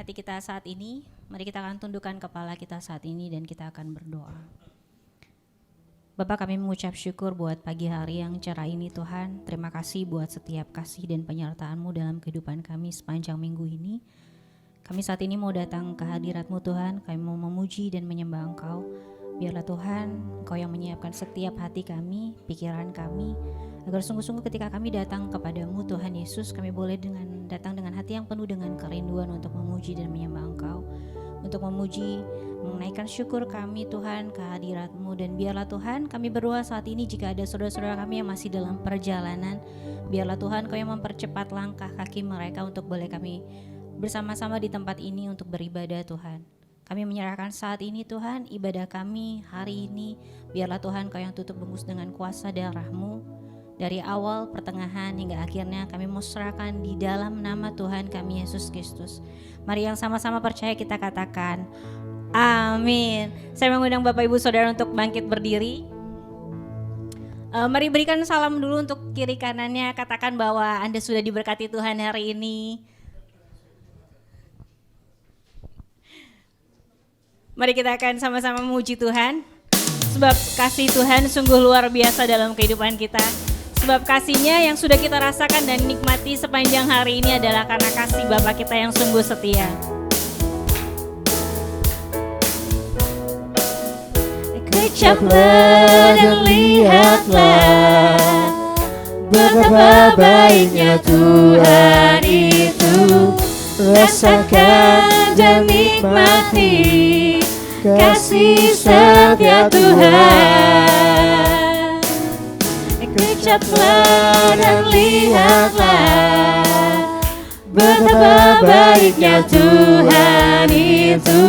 hati kita saat ini. Mari kita akan tundukkan kepala kita saat ini dan kita akan berdoa. Bapak, kami mengucap syukur buat pagi hari yang cerah ini Tuhan. Terima kasih buat setiap kasih dan penyertaan-Mu dalam kehidupan kami sepanjang minggu ini. Kami saat ini mau datang ke hadirat-Mu Tuhan. Kami mau memuji dan menyembah Engkau. Biarlah Tuhan, Engkau yang menyiapkan setiap hati kami, pikiran kami, agar sungguh-sungguh ketika kami datang kepadamu Tuhan Yesus, kami boleh datang dengan hati yang penuh dengan kerinduan untuk memuji dan menyembah Engkau, untuk memuji, menaikkan syukur kami Tuhan ke hadirat-Mu. Dan biarlah Tuhan, kami berdoa saat ini jika ada saudara-saudara kami yang masih dalam perjalanan, biarlah Tuhan Kau yang mempercepat langkah kaki mereka untuk boleh kami bersama-sama di tempat ini untuk beribadah Tuhan. Kami menyerahkan saat ini Tuhan, ibadah kami hari ini, biarlah Tuhan Kau yang tutup bungkus dengan kuasa darah-Mu. Dari awal, pertengahan, hingga akhirnya kami mau serahkan di dalam nama Tuhan kami Yesus Kristus. Mari yang sama-sama percaya kita katakan, amin. Saya mengundang Bapak Ibu Saudara untuk bangkit berdiri. Mari berikan salam dulu untuk kiri kanannya, katakan bahwa Anda sudah diberkati Tuhan hari ini. Mari kita akan sama-sama memuji Tuhan. Sebab kasih Tuhan sungguh luar biasa dalam kehidupan kita. Sebab kasih-Nya yang sudah kita rasakan dan nikmati sepanjang hari ini adalah karena kasih Bapa kita yang sungguh setia. Kecaplah dan lihatlah betapa baiknya Tuhan itu. Rasakan dan nikmati kasih setia Tuhan. Kecaplah dan lihatlah betapa baiknya Tuhan itu.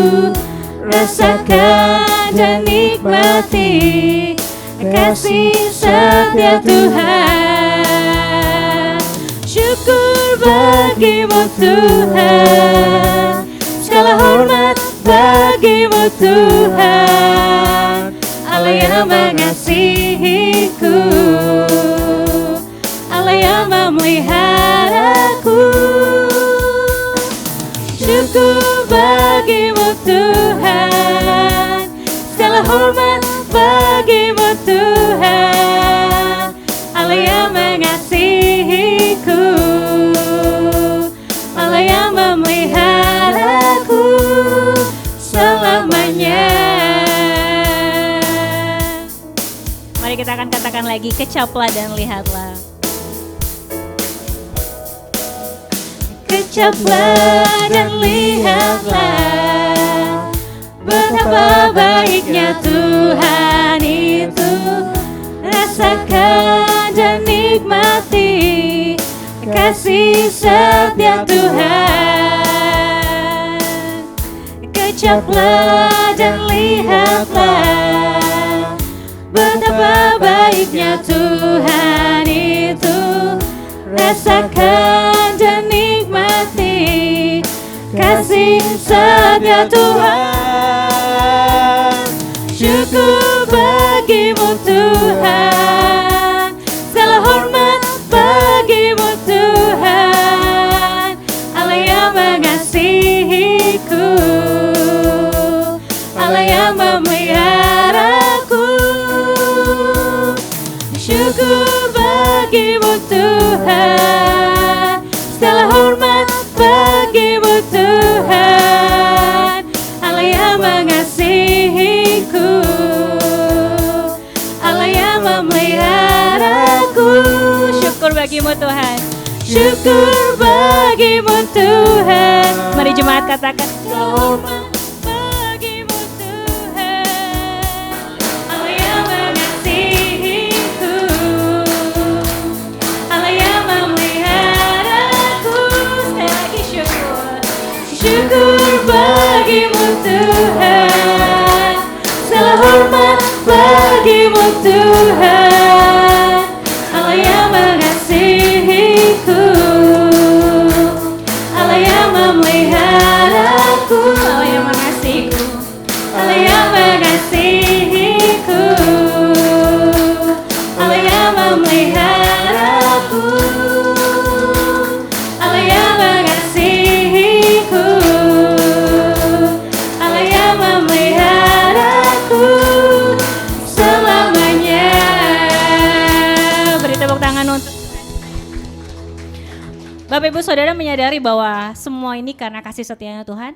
Rasakan dan nikmati kasih setia Tuhan. Syukur bagimu Tuhan, segala hormat bagimu Tuhan, Allah yang mengasihiku, Allah yang memeliharaku. Syukur bagimu Tuhan, segala hormat bagimu Tuhan, Allah yang mengasihiku, Allah yang memeliharaku selamanya. Mari kita akan katakan lagi, kecaplah dan lihatlah. Kecaplah dan lihatlah betapa baiknya Tuhan itu. Rasakan dan nikmati kasih setia Tuhan. Kecaplah dan lihatlah betapa baiknya Tuhan itu. Rasakan dan nikmati kasih setia Tuhan. Syukur bagimu Tuhan, segala hormat bagimu Tuhan, Allah yang mengasihiku, Allah yang memeliharaku. Syukur bagimu Tuhan, segala hormat bagimu Tuhan, Allah yang mengasihiku, Allah yang memeliharaku. Syukur bagimu Tuhan. Syukur bagimu Tuhan. Mari jemaat katakan, hormat bagimu Tuhan, Allah yang mengasihiku, Allah yang memeliharaku. Sekali lagi syukur. Syukur bagimu Tuhan, segala hormat bagimu Tuhan, Allah yang mengasihiku, Allah yang memeliharaku, Allah yang mengasihiku, Allah yang mengasihiku, Allah yang memeliharaku, Allah yang mengasihiku, Bapak Ibu Saudara menyadari bahwa semua ini karena kasih setianya Tuhan?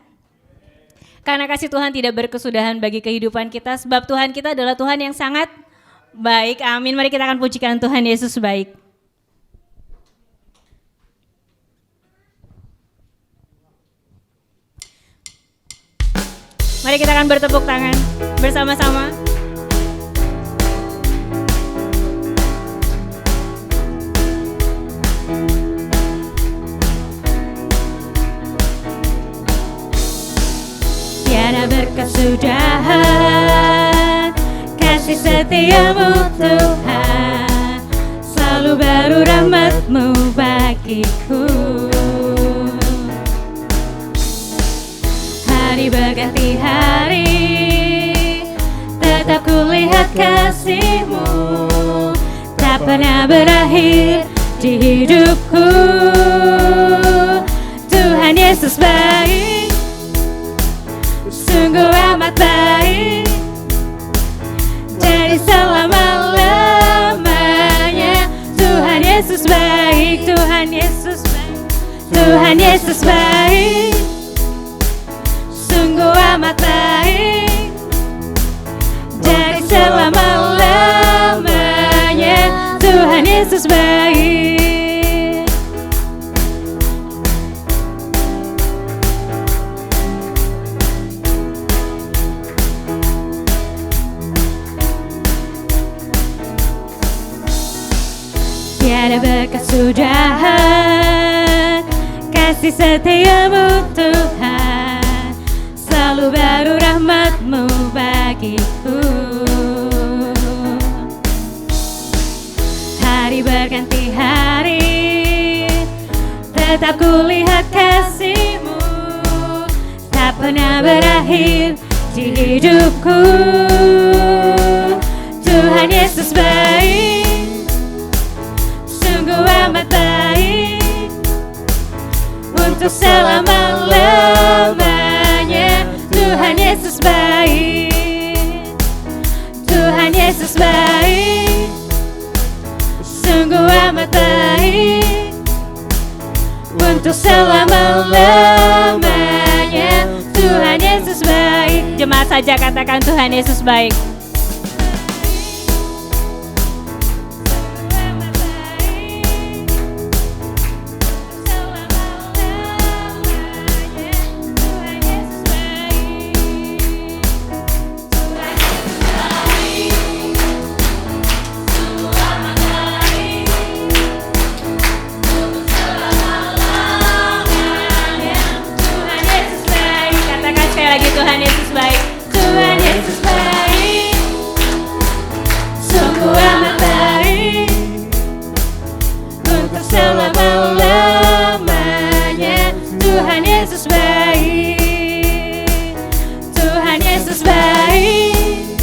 Karena kasih Tuhan tidak berkesudahan bagi kehidupan kita, sebab Tuhan kita adalah Tuhan yang sangat baik. Amin. Mari kita akan pujikan Tuhan Yesus baik. Mari kita akan bertepuk tangan bersama-sama. Tiada berkesudahan kasih setiamu Tuhan, selalu baru rahmat-Mu bagiku. Hari berganti hari, tetap kulihat kasih-Mu, tak pernah berakhir di hidupku. Tuhan Yesus baik, sungguh amat baik, jadi selama-lamanya. Tuhan Yesus baik, Tuhan Yesus baik, Tuhan Yesus baik, sungguh amat baik, jadi selama-lamanya. Tuhan Yesus baik. Tiada berkesudahan kasih setiamu Tuhan, selalu baru rahmat-Mu bagiku. Hari berganti hari, tetap kulihat kasih-Mu, tak pernah berakhir di hidupku. Tuhan Yesus baik, sungguh amat baik, untuk selama-lamanya. Tuhan Yesus baik, Tuhan Yesus baik, sungguh amat baik, untuk selama-lamanya. Tuhan Yesus baik. Jemaat saja katakan Tuhan Yesus baik. Tuhan Yesus baik, Tuhan Yesus baik, sungguh amat baik, untuk selama-lamanya. Tuhan Yesus baik, Tuhan Yesus baik,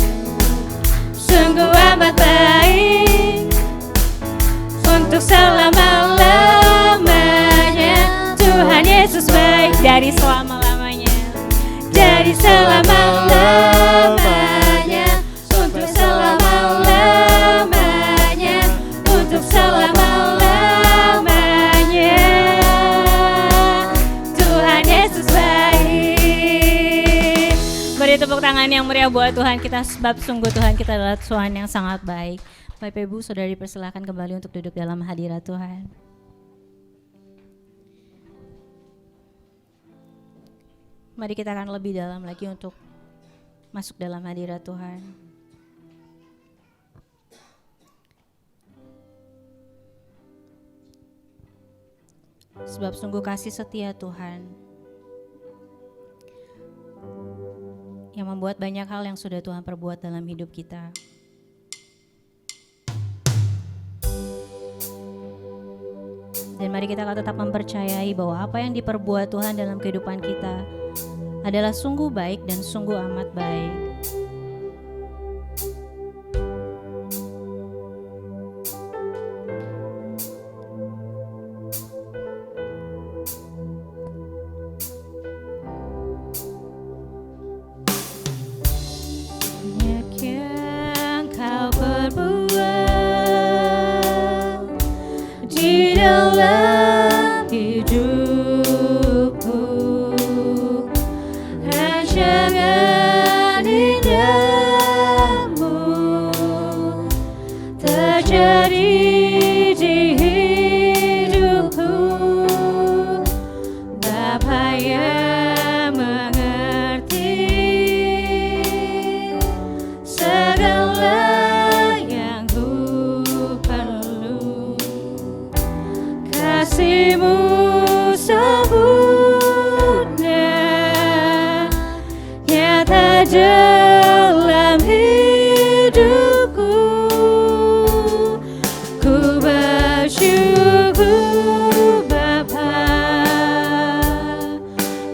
sungguh amat baik, untuk selama-lamanya. Tuhan Yesus baik, dari selama-lamanya, dari selama-lamanya, untuk selama-lamanya, untuk selama-lamanya. Tuhan Yesus baik. beri tepuk tangan yang meriah buat Tuhan kita, sebab sungguh Tuhan kita adalah Tuhan yang sangat baik. Bapak Ibu Saudara dipersilakan kembali untuk duduk dalam hadirat Tuhan. Mari kita akan lebih dalam lagi untuk masuk dalam hadirat Tuhan. Sebab sungguh kasih setia Tuhan yang membuat banyak hal yang sudah Tuhan perbuat dalam hidup kita. Dan mari kita tetap mempercayai bahwa apa yang diperbuat Tuhan dalam kehidupan kita adalah sungguh baik dan sungguh amat baik. Banyak yang kau perbuat di dalam hidup indahmu terjadi di hidupku. Bapa yang mengerti segala yang ku perlu. Kasih-Mu sempurna nyata dalam hidupku. Ku bersyukur Bapa,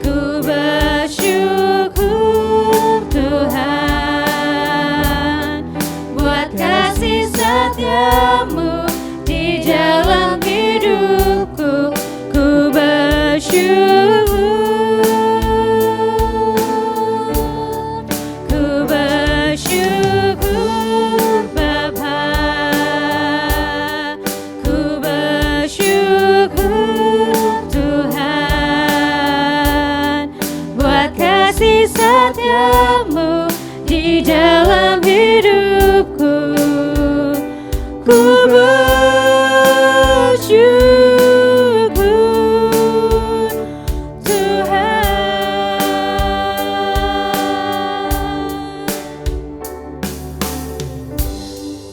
ku bersyukur Tuhan buat kasih setia-Mu di dalam hidupku. Ku bersyukur, ku bersyukur Bapa, ku bersyukur Tuhan buat kasih setia-Mu di dalam hidupku. Ku bersyukur Tuhan.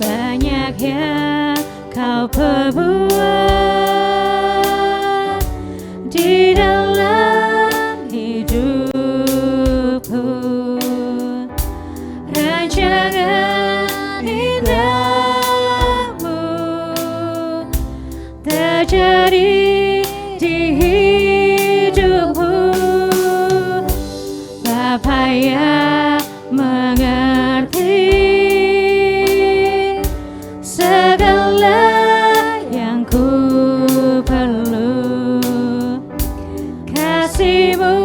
Banyak yang Kau perbuat di dalam hidupku. Rancangan indahmu terjadi di hidupku. Bapa yang mengerti segala yang ku perlu. Kasih-Mu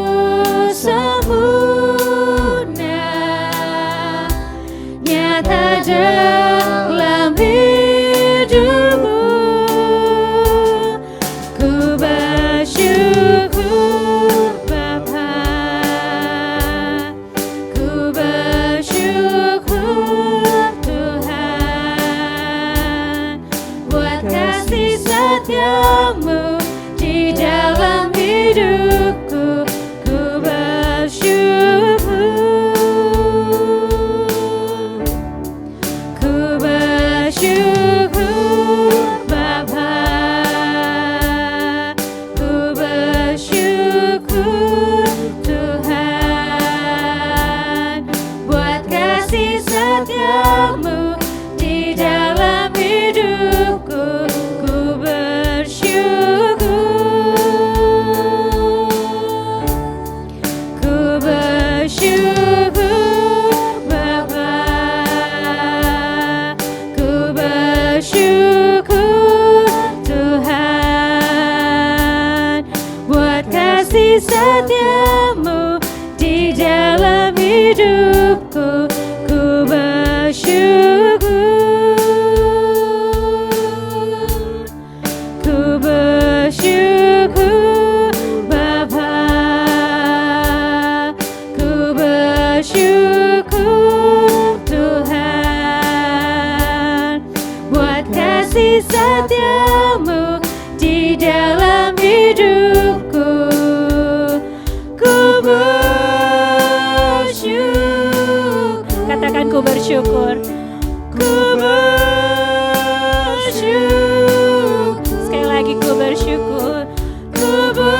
sempurna nyata dalam hidupku. Ku bersyukur Bapa, ku bersyukur Tuhan buat kasih setia-Mu di dalam hidupku. Ku bersyukur, ku bersyukur Bapa, ku bersyukur Tuhan buat kasih setia-Mu di dalam hidupku. Ku bersyukur, ku bersyukur Bapa, ku bersyukur Tuhan buat kasih setia-Mu di dalam hidupku. Ku bersyukur, ku bersyukur Bapa, ku bersyukur Tuhan buat kasih setia-Mu di dalam hidupku. Ku bersyukur, katakan ku bersyukur, ku bersyukur, sekali lagi ku bersyukur, ku bersyukur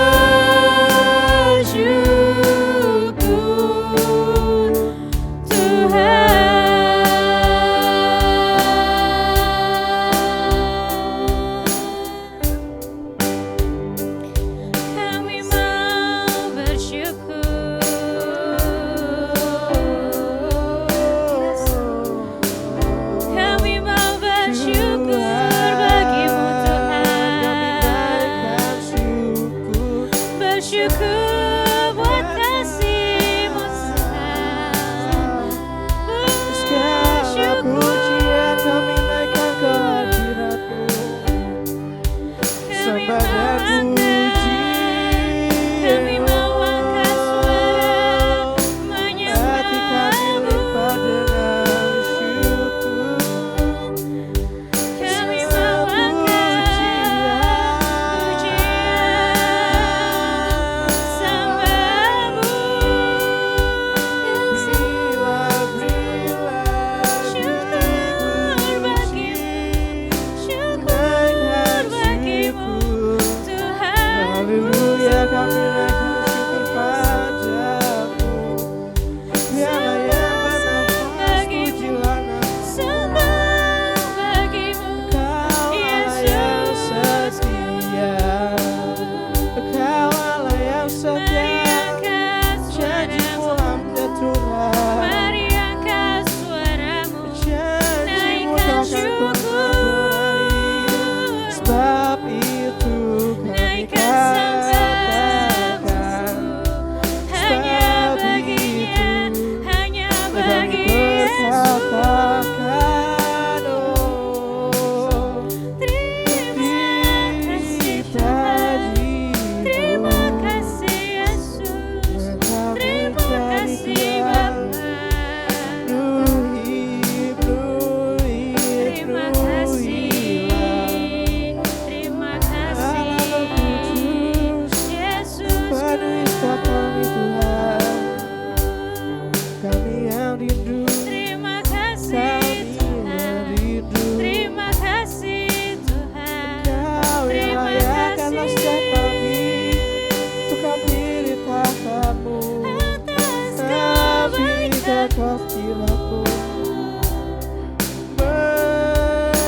Tuhan. Kami mau bersyukur. rindu, Terima kasih kami Tuhan. rindu. Terima kasih Tuhan. Kau yang Terima layakanlah kasih setiap kami, untuk kami ditahkanmu, atas kami kebaikan-Mu. kehadirat-Mu.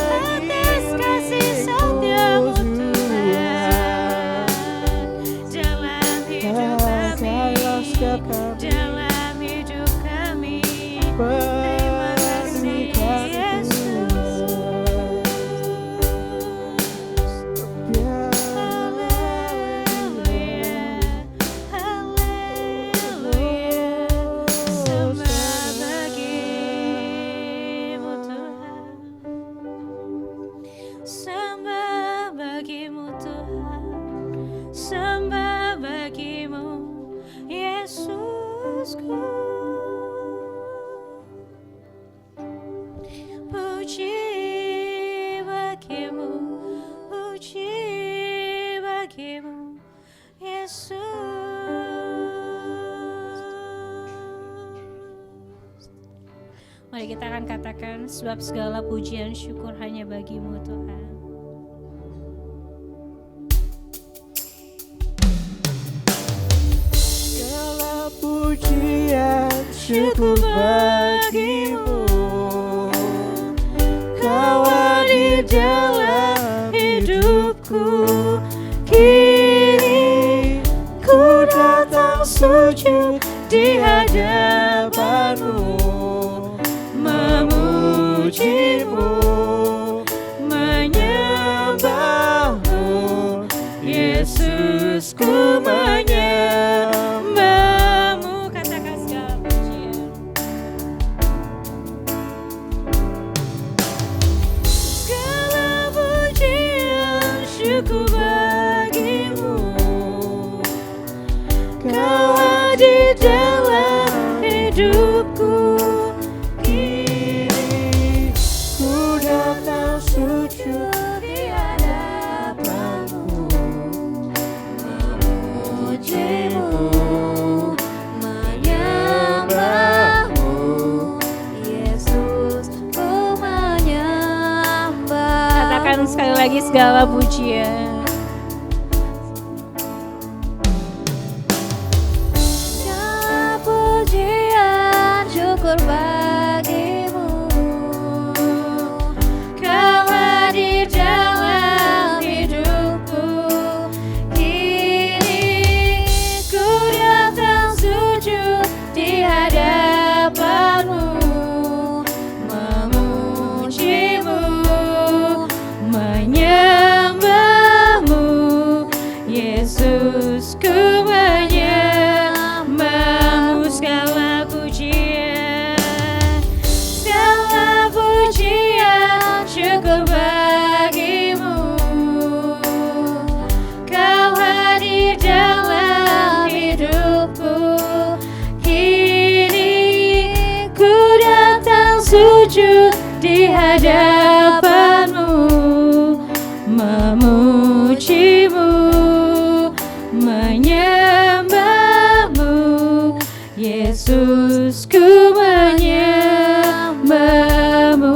Atas kasih setia-Mu Tuhan, dalam hidup kami, Pakailah setiap kami, dalam hidup kami. Terima kasih berikan Yesus. Haleluya, haleluya, sembah bagimu Tuhan, sembah bagimu Tuhan, sembah bagimu Yesusku. Puji bagimu, puji bagimu Yesus. Mari kita akan katakan, sebab segala pujian syukur hanya bagimu Tuhan. segala pujian syukur bagimu. Kau hadir dalam hidupku, kini ku datang sujud di hadapanmu, memujimu, menyembahmu, Yesus, ku menyembahmu. Katakan segala pujian. Segala pujian syukur bagimu. Kau hadir dalam hidupku, kini ku datang sujud di hadapanmu, memujimu, menyembahmu, Yesus, ku menyembah. Katakan sekali lagi, segala pujian. Segala pujian syukur bagimu. Kau hadir dalam hidupku, kini ku datang sujud di hadapanmu, memujimu, menyembahmu, Yesus, ku menyembahmu. Segala pujian, segala pujian syukur bagimu. Kau hadir dalam hidupku, kini ku datang sujud di hadapanmu, memujimu, menyembahmu, Yesus, ku menyembahmu.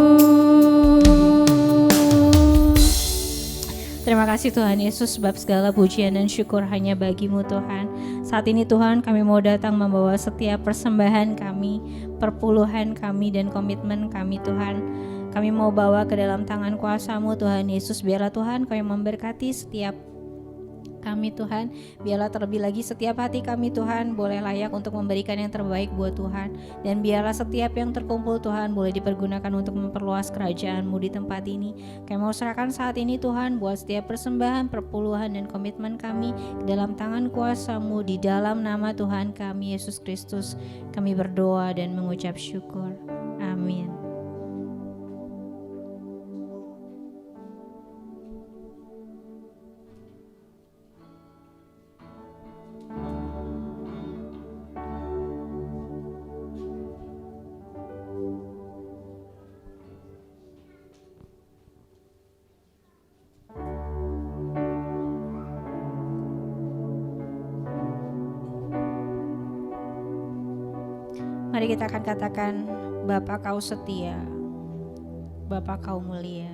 Terima kasih Tuhan Yesus, sebab segala pujian dan syukur hanya bagimu Tuhan. Saat ini Tuhan, kami mau datang membawa setiap persembahan kami, perpuluhan kami, dan komitmen kami Tuhan. Kami mau bawa ke dalam tangan kuasa-Mu Tuhan Yesus. Biarlah Tuhan kami memberkati setiap kami Tuhan. Biarlah terlebih lagi setiap hati kami Tuhan boleh layak untuk memberikan yang terbaik buat Tuhan. Dan biarlah setiap yang terkumpul Tuhan boleh dipergunakan untuk memperluas kerajaan-Mu di tempat ini. Kami mau serahkan saat ini Tuhan buat setiap persembahan, perpuluhan, dan komitmen kami ke dalam tangan kuasa-Mu. Di dalam nama Tuhan kami Yesus Kristus kami berdoa dan mengucap syukur. Amin. Mari kita akan katakan, Bapa Kau setia, Bapa Kau mulia.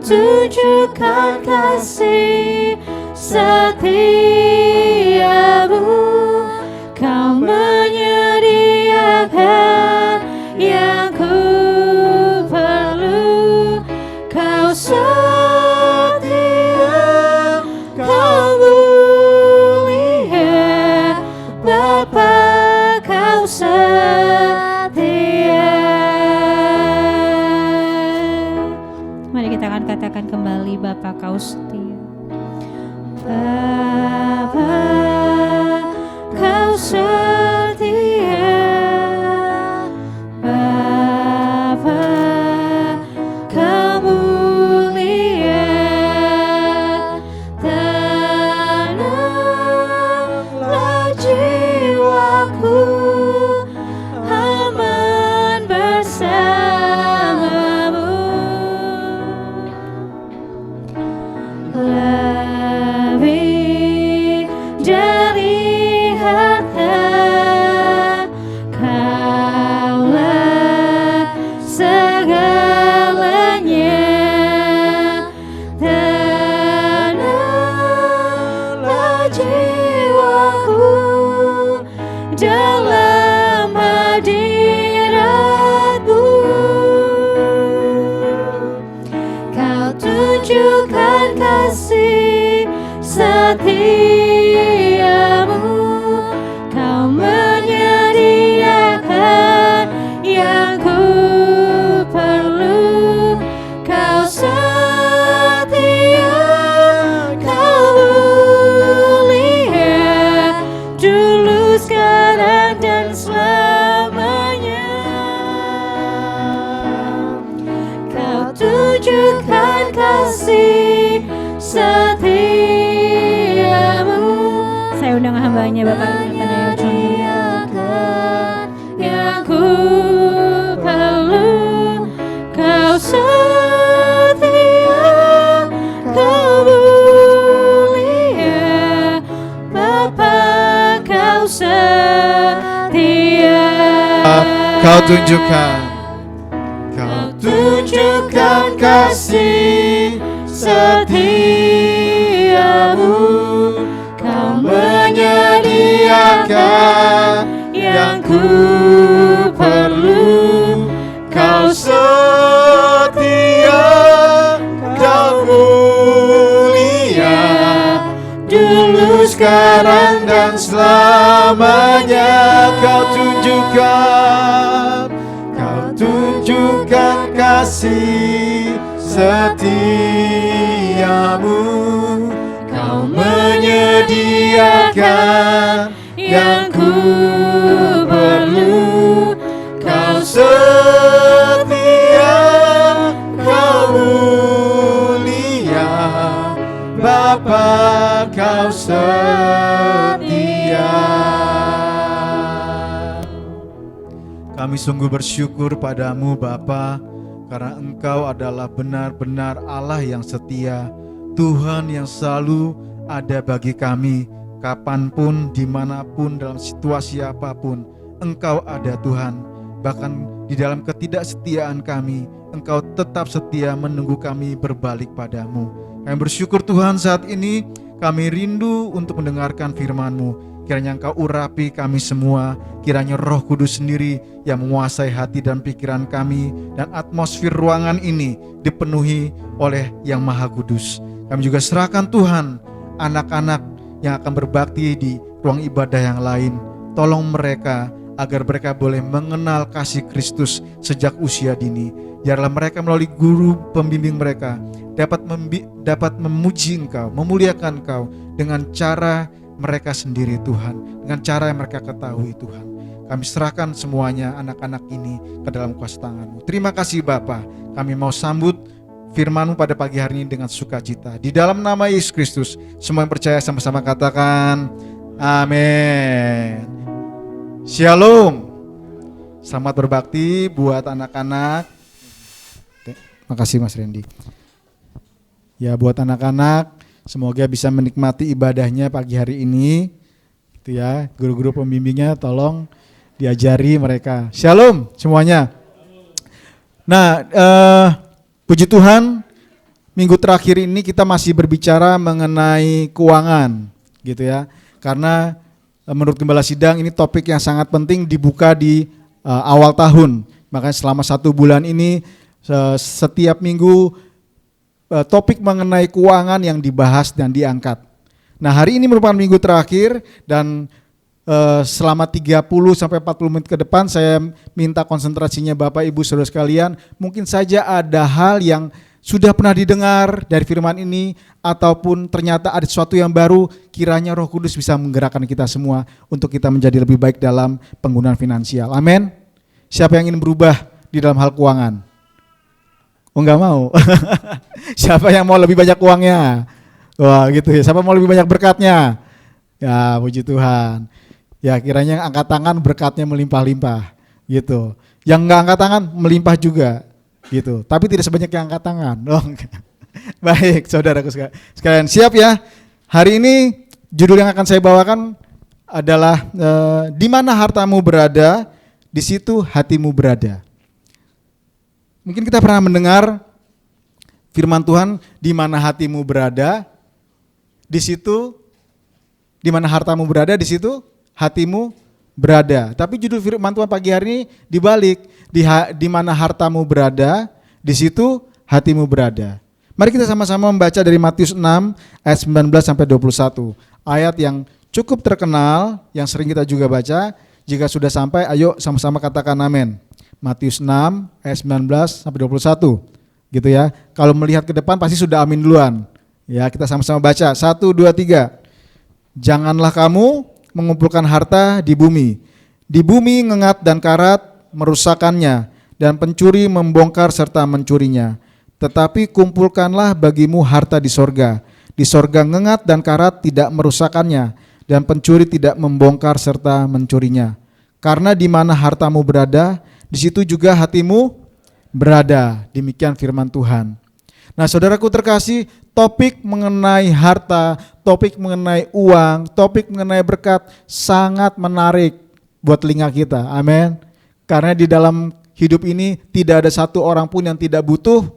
Tunjukkan kasih setiamu, Kau menyediakan yang ku perlu. Kau setia, Kau mulia, Bapa Kau setia. Mari kita akan katakan kembali, Bapa Kau setia. Bapa Kau setia, Bapa Kau mulia, tenanglah jiwaku, aman bersamamu. Lebih dari harta, Kaulah segalanya. Tenanglah jiwaku dalam hadirat-Mu. Kau tunjukkan kasih setiamu, Kau menyediakan yang ku perlu. Kau setia, Kau mulia, dulu, sekarang, dan selamanya. Kau tunjukkan kasih setiamu. Saya undang hambanya Bapak menyediakan yang ku perlu. Kau setia, Kau mulia, Bapa Kau setia. Kau tunjukkan kasih setiamu, Kau menyediakan yang ku perlu. Kau setia, Kau mulia, dulu, sekarang, dan selamanya. Kau tunjukkan kasih setiamu, Kau menyediakan yang ku perlu. Kau setia, Kau Bapa kau setia. Kami sungguh bersyukur padamu Bapa, karena Engkau adalah benar-benar Allah yang setia, Tuhan yang selalu ada bagi kami, kapanpun, dimanapun, dalam situasi apapun, Engkau ada Tuhan. Bahkan di dalam ketidaksetiaan kami, Engkau tetap setia menunggu kami berbalik padamu. Kami bersyukur Tuhan, saat ini kami rindu untuk mendengarkan firman-Mu. Kiranya Engkau urapi kami semua, kiranya Roh Kudus sendiri yang menguasai hati dan pikiran kami, dan atmosfer ruangan ini dipenuhi oleh Yang Maha Kudus. Kami juga serahkan Tuhan anak-anak yang akan berbakti di ruang ibadah yang lain. Tolong mereka agar mereka boleh mengenal kasih Kristus sejak usia dini. Biarlah mereka melalui guru pembimbing mereka dapat memuji Engkau, memuliakan Engkau dengan cara mereka sendiri Tuhan, dengan cara yang mereka ketahui Tuhan. Kami serahkan semuanya anak-anak ini ke dalam kuasa tangan-Mu. Terima kasih Bapa. Kami mau sambut firman-Mu pada pagi hari ini dengan sukacita. Di dalam nama Yesus Kristus, semua yang percaya sama-sama katakan amin. Shalom. Selamat berbakti buat anak-anak. Terima kasih Mas Randy. Ya, buat anak-anak, semoga bisa menikmati ibadahnya pagi hari ini. Gitu ya, guru-guru pembimbingnya tolong diajari mereka. Shalom semuanya. Nah, puji Tuhan, minggu terakhir ini kita masih berbicara mengenai keuangan, gitu ya. Karena menurut Gembala Sidang ini topik yang sangat penting dibuka di awal tahun. Makanya selama 1 bulan ini setiap minggu topik mengenai keuangan yang dibahas dan diangkat. Nah, hari ini merupakan minggu terakhir dan selama 30 sampai 40 menit ke depan saya minta konsentrasinya Bapak Ibu Saudara sekalian. Mungkin saja ada hal yang sudah pernah didengar dari firman ini ataupun ternyata ada sesuatu yang baru, kiranya Roh Kudus bisa menggerakkan kita semua untuk kita menjadi lebih baik dalam penggunaan finansial. Amin. Siapa yang ingin berubah di dalam hal keuangan? Oh, enggak mau. Siapa yang mau lebih banyak uangnya? Wah, gitu ya. Siapa mau lebih banyak berkatnya? Ya, puji Tuhan. Ya, kiranya angkat tangan berkatnya melimpah-limpah gitu. Yang enggak angkat tangan melimpah juga gitu. Tapi tidak sebanyak yang angkat tangan. Oh, baik, saudaraku sekalian, siap ya? Hari ini judul yang akan saya bawakan adalah di mana hartamu berada, di situ hatimu berada. Mungkin kita pernah mendengar firman Tuhan, di mana hatimu berada, di situ, di mana hartamu berada, di situ hatimu berada. Tapi judul firman Tuhan pagi hari ini dibalik, di mana hartamu berada, di situ hatimu berada. Mari kita sama-sama membaca dari Matius 6 ayat 19 sampai 21. Ayat yang cukup terkenal, yang sering kita juga baca. Jika sudah sampai, ayo sama-sama katakan amin. Matius 6 ayat 19 sampai 21 gitu ya. Kalau melihat ke depan pasti sudah amin duluan. Ya, kita sama-sama baca. 1 2 3. Janganlah kamu mengumpulkan harta di bumi. Di bumi ngengat dan karat merusakannya, dan pencuri membongkar serta mencurinya. Tetapi kumpulkanlah bagimu harta di sorga. Di sorga ngengat dan karat tidak merusakannya, dan pencuri tidak membongkar serta mencurinya. Karena di mana hartamu berada, di situ juga hatimu berada. Demikian firman Tuhan. Nah, saudaraku terkasih, topik mengenai harta, topik mengenai uang, topik mengenai berkat sangat menarik buat telinga kita. Amin. Karena di dalam hidup ini tidak ada satu orang pun yang tidak butuh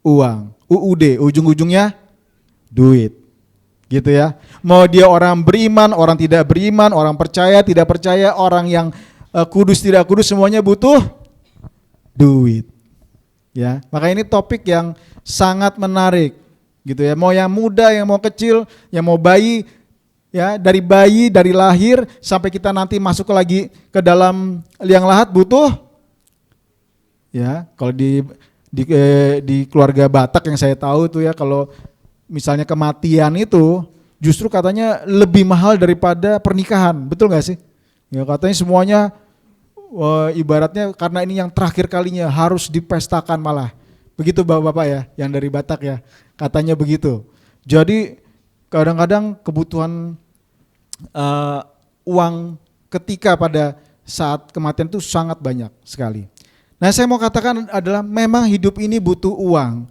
uang. UUD, ujung-ujungnya duit. Gitu ya. Mau dia orang beriman, orang tidak beriman, orang percaya, tidak percaya, orang yang kudus tidak kudus, semuanya butuh duit. Ya, maka ini topik yang sangat menarik gitu ya. Mau yang muda, yang mau kecil, yang mau bayi, ya, dari bayi, dari lahir sampai kita nanti masuk lagi ke dalam liang lahat butuh. Ya, kalau di keluarga Batak yang saya tahu itu ya, kalau misalnya kematian itu justru katanya lebih mahal daripada pernikahan, betul nggak sih? Ya, katanya semuanya ibaratnya karena ini yang terakhir kalinya harus dipestakan malah. Begitu Bapak-bapak ya, yang dari Batak ya, katanya begitu. Jadi kadang-kadang kebutuhan uang ketika pada saat kematian itu sangat banyak sekali. Nah, saya mau katakan adalah memang hidup ini butuh uang,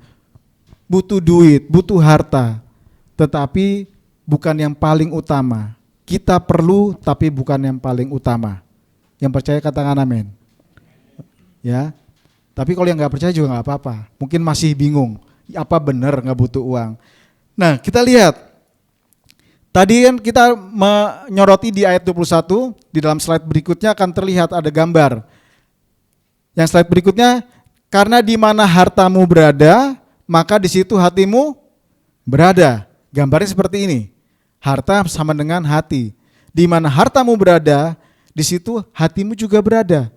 butuh duit, butuh harta, tetapi bukan yang paling utama. Kita perlu tapi bukan yang paling utama. Yang percaya katakan amin. Ya, tapi kalau yang nggak percaya juga nggak apa-apa. Mungkin masih bingung, apa benar nggak butuh uang? Nah, kita lihat. Tadi kan kita menyoroti di ayat 21, di dalam slide berikutnya akan terlihat ada gambar. Yang slide berikutnya, karena di mana hartamu berada, maka di situ hatimu berada. Gambarnya seperti ini. Harta sama dengan hati. Di mana hartamu berada, di situ hatimu juga berada.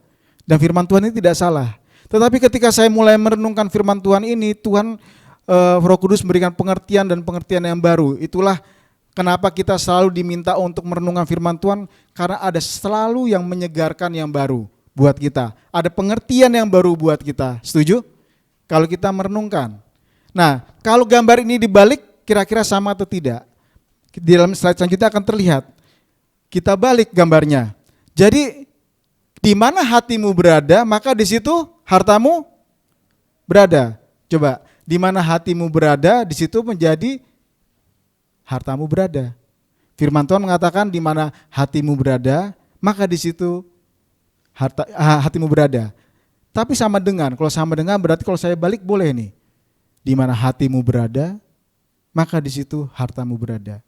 Dan firman Tuhan ini tidak salah. Tetapi ketika saya mulai merenungkan firman Tuhan ini, Tuhan Roh Kudus memberikan pengertian dan pengertian yang baru. Itulah kenapa kita selalu diminta untuk merenungkan firman Tuhan, karena ada selalu yang menyegarkan yang baru buat kita. Ada pengertian yang baru buat kita. Setuju? Kalau kita merenungkan. Nah, kalau gambar ini dibalik kira-kira sama atau tidak? Di dalam slide selanjutnya akan terlihat. Kita balik gambarnya. Jadi di mana hatimu berada, maka di situ hartamu berada. Coba, di mana hatimu berada, di situ menjadi hartamu berada. Firman Tuhan mengatakan di mana hatimu berada, maka di situ hatimu berada. Tapi sama dengan, kalau sama dengan berarti kalau saya balik boleh nih. Di mana hatimu berada, maka di situ hartamu berada.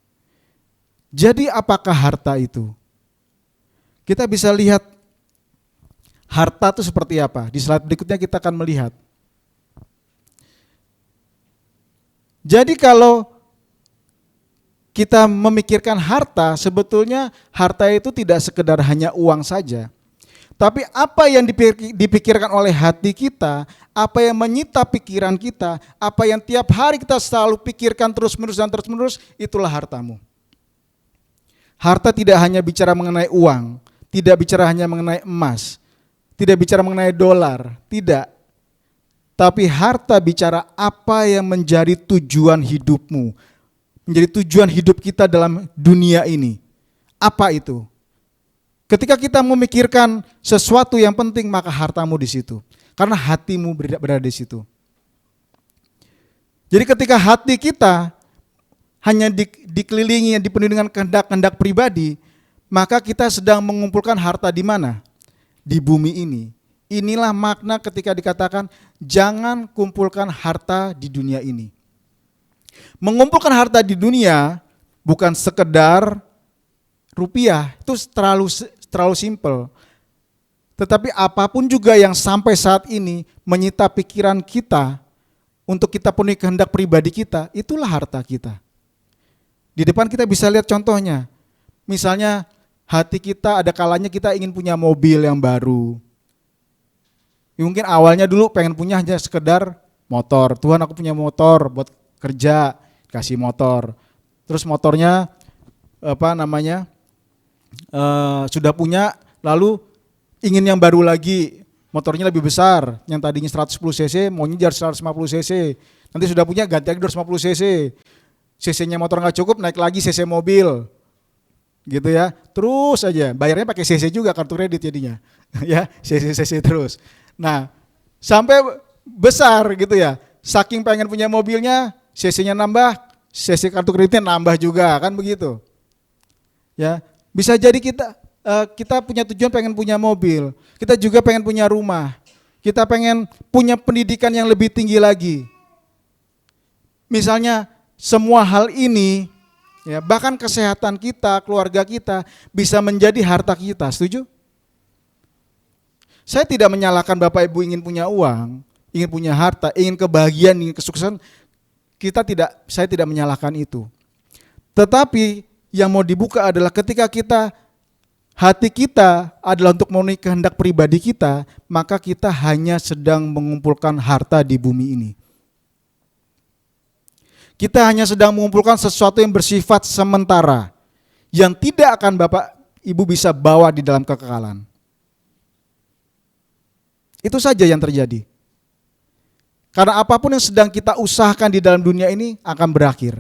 Jadi apakah harta itu? Kita bisa lihat harta itu seperti apa. Di slide berikutnya kita akan melihat. Jadi kalau kita memikirkan harta, sebetulnya harta itu tidak sekedar hanya uang saja. Tapi apa yang dipikirkan oleh hati kita, apa yang menyita pikiran kita, apa yang tiap hari kita selalu pikirkan terus-menerus dan terus-menerus, itulah hartamu. Harta tidak hanya bicara mengenai uang, tidak bicara hanya mengenai emas, tidak bicara mengenai dolar, tidak. Tapi harta bicara apa yang menjadi tujuan hidupmu, menjadi tujuan hidup kita dalam dunia ini. Apa itu? Ketika kita memikirkan sesuatu yang penting, maka hartamu di situ. Karena hatimu berada di situ. Jadi ketika hati kita hanya dikelilingi, dipenuhi dengan kehendak-kehendak pribadi, maka kita sedang mengumpulkan harta di mana? Di bumi ini. Inilah makna ketika dikatakan jangan kumpulkan harta di dunia ini. Mengumpulkan harta di dunia bukan sekedar rupiah, itu terlalu simpel. Tetapi apapun juga yang sampai saat ini menyita pikiran kita untuk kita penuhi kehendak pribadi kita, itulah harta kita. Di depan kita bisa lihat contohnya. Misalnya hati kita ada kalanya kita ingin punya mobil yang baru. Mungkin awalnya dulu pengen punya hanya sekedar motor. Tuhan, aku punya motor buat kerja, kasih motor. Terus motornya sudah punya, lalu ingin yang baru lagi, motornya lebih besar, yang tadinya 110 cc maunya jadi 150 cc. Nanti sudah punya ganti lagi 250 cc. cc-nya motor nggak cukup, naik lagi cc mobil. Gitu ya. Terus aja, bayarnya pakai cc juga, kartu kredit jadinya. Ya, cc terus. Nah, sampai besar gitu ya. Saking pengen punya mobilnya, cc-nya nambah, cc kartu kreditnya nambah juga, kan begitu. Ya, bisa jadi kita punya tujuan pengen punya mobil, kita juga pengen punya rumah, kita pengen punya pendidikan yang lebih tinggi lagi. Misalnya semua hal ini, ya, bahkan kesehatan kita, keluarga kita bisa menjadi harta kita, setuju? Saya tidak menyalahkan Bapak Ibu ingin punya uang, ingin punya harta, ingin kebahagiaan, ingin kesuksesan, saya tidak menyalahkan itu. Tetapi yang mau dibuka adalah ketika hati kita adalah untuk memenuhi kehendak pribadi kita, maka kita hanya sedang mengumpulkan harta di bumi ini. Kita hanya sedang mengumpulkan sesuatu yang bersifat sementara, yang tidak akan Bapak Ibu bisa bawa di dalam kekekalan. Itu saja yang terjadi. Karena apapun yang sedang kita usahakan di dalam dunia ini akan berakhir.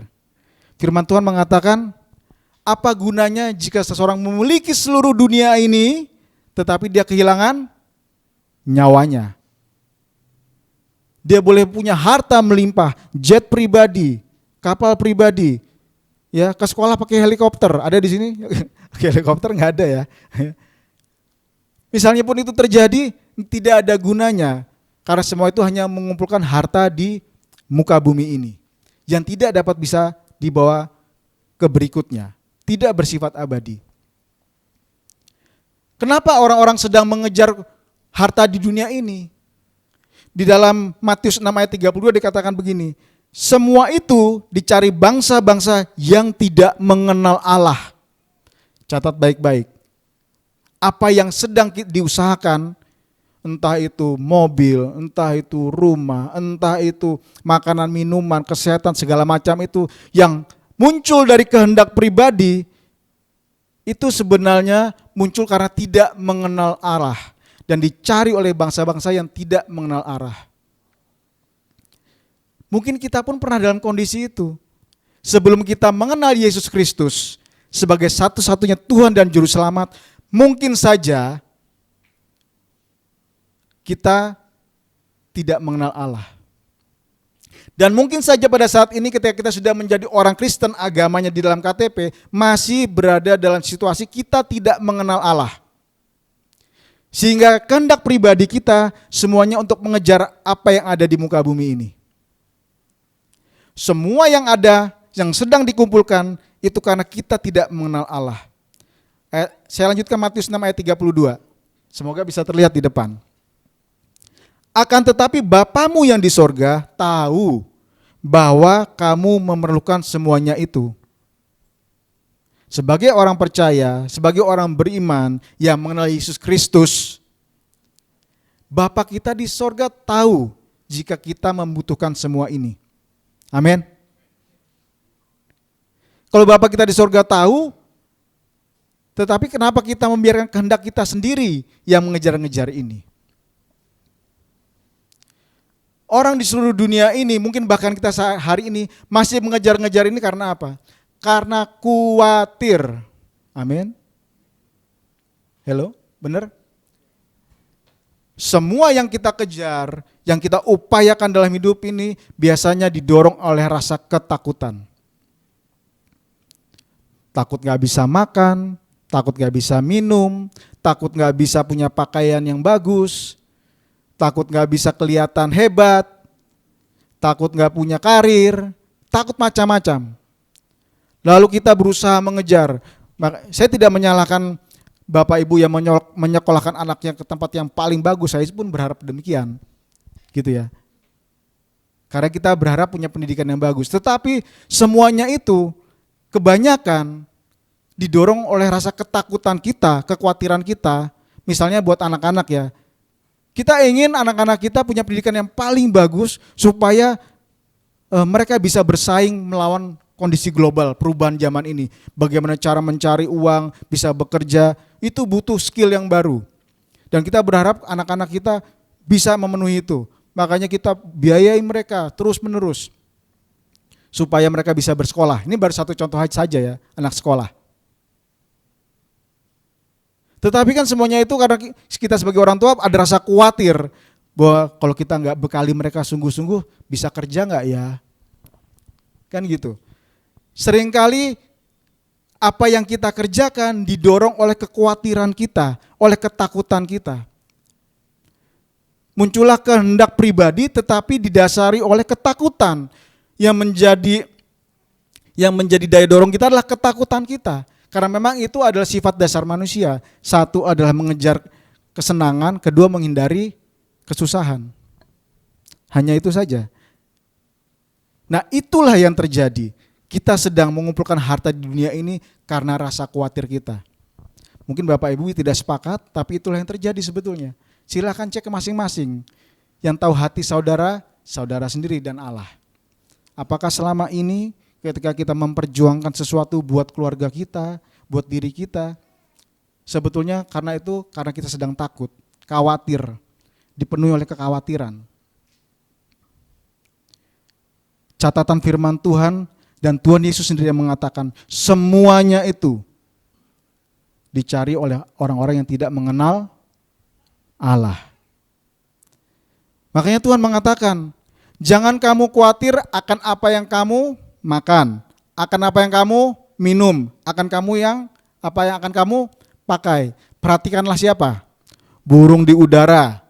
Firman Tuhan mengatakan, apa gunanya jika seseorang memiliki seluruh dunia ini, tetapi dia kehilangan nyawanya. Dia boleh punya harta melimpah, jet pribadi, kapal pribadi, ya ke sekolah pakai helikopter. Ada di sini? Helikopter nggak ada ya. Misalnya pun itu terjadi, tidak ada gunanya. Karena semua itu hanya mengumpulkan harta di muka bumi ini. Yang tidak dapat bisa dibawa ke berikutnya. Tidak bersifat abadi. Kenapa orang-orang sedang mengejar harta di dunia ini? Di dalam Matius 6 ayat 32 dikatakan begini, semua itu dicari bangsa-bangsa yang tidak mengenal Allah. Catat baik-baik. Apa yang sedang diusahakan, entah itu mobil, entah itu rumah, entah itu makanan, minuman, kesehatan, segala macam itu yang muncul dari kehendak pribadi, itu sebenarnya muncul karena tidak mengenal Allah dan dicari oleh bangsa-bangsa yang tidak mengenal Allah. Mungkin kita pun pernah dalam kondisi itu. Sebelum kita mengenal Yesus Kristus sebagai satu-satunya Tuhan dan Juru Selamat, mungkin saja kita tidak mengenal Allah. Dan mungkin saja pada saat ini ketika kita sudah menjadi orang Kristen, agamanya di dalam KTP, masih berada dalam situasi kita tidak mengenal Allah. Sehingga kehendak pribadi kita semuanya untuk mengejar apa yang ada di muka bumi ini. Semua yang ada, yang sedang dikumpulkan, itu karena kita tidak mengenal Allah. Saya lanjutkan Matius 6 ayat 32. Semoga bisa terlihat di depan. Akan tetapi Bapamu yang di sorga tahu bahwa kamu memerlukan semuanya itu. Sebagai orang percaya, sebagai orang beriman yang mengenal Yesus Kristus, Bapa kita di sorga tahu jika kita membutuhkan semua ini. Amin. Kalau Bapa kita di sorga tahu, tetapi kenapa kita membiarkan kehendak kita sendiri yang mengejar-ngejar ini? Orang di seluruh dunia ini, mungkin bahkan kita hari ini masih mengejar-ngejar ini karena apa? Karena khawatir. Amin. Hello, benar? Semua yang kita kejar, yang kita upayakan dalam hidup ini biasanya didorong oleh rasa ketakutan. Takut gak bisa makan, takut gak bisa minum, takut gak bisa punya pakaian yang bagus, takut gak bisa kelihatan hebat, takut gak punya karir, takut macam-macam. Lalu kita berusaha mengejar. Saya tidak menyalahkan Bapak Ibu yang menyekolahkan anaknya ke tempat yang paling bagus, saya pun berharap demikian. Gitu ya. Karena kita berharap punya pendidikan yang bagus. Tetapi semuanya itu kebanyakan didorong oleh rasa ketakutan kita, kekhawatiran kita. Misalnya buat anak-anak ya. Kita ingin anak-anak kita punya pendidikan yang paling bagus supaya mereka bisa bersaing melawan kondisi global, perubahan zaman ini. Bagaimana cara mencari uang, bisa bekerja, itu butuh skill yang baru. Dan kita berharap anak-anak kita bisa memenuhi itu. Makanya kita biayai mereka terus menerus. Supaya mereka bisa bersekolah. Ini baru satu contoh saja ya, anak sekolah. Tetapi kan semuanya itu karena kita sebagai orang tua ada rasa khawatir. Bahwa kalau kita nggak bekali mereka sungguh-sungguh, bisa kerja nggak ya? Kan gitu. Seringkali apa yang kita kerjakan didorong oleh kekhawatiran kita, oleh ketakutan kita. Muncullah kehendak pribadi tetapi didasari oleh ketakutan. Yang menjadi daya dorong kita adalah ketakutan kita. Karena memang itu adalah sifat dasar manusia. Satu adalah mengejar kesenangan, kedua menghindari kesusahan. Hanya itu saja. Nah, itulah yang terjadi. Kita sedang mengumpulkan harta di dunia ini karena rasa khawatir kita. Mungkin Bapak Ibu tidak sepakat, tapi itulah yang terjadi sebetulnya. Silakan cek ke masing-masing. Yang tahu hati saudara, saudara sendiri dan Allah. Apakah selama ini ketika kita memperjuangkan sesuatu buat keluarga kita, buat diri kita, sebetulnya karena kita sedang takut, khawatir, dipenuhi oleh kekhawatiran. Catatan firman Tuhan Dan Tuhan Yesus sendiri yang mengatakan semuanya itu dicari oleh orang-orang yang tidak mengenal Allah. Makanya Tuhan mengatakan, jangan kamu khawatir akan apa yang kamu makan, akan apa yang kamu minum, akan apa yang akan kamu pakai. Perhatikanlah siapa? Burung di udara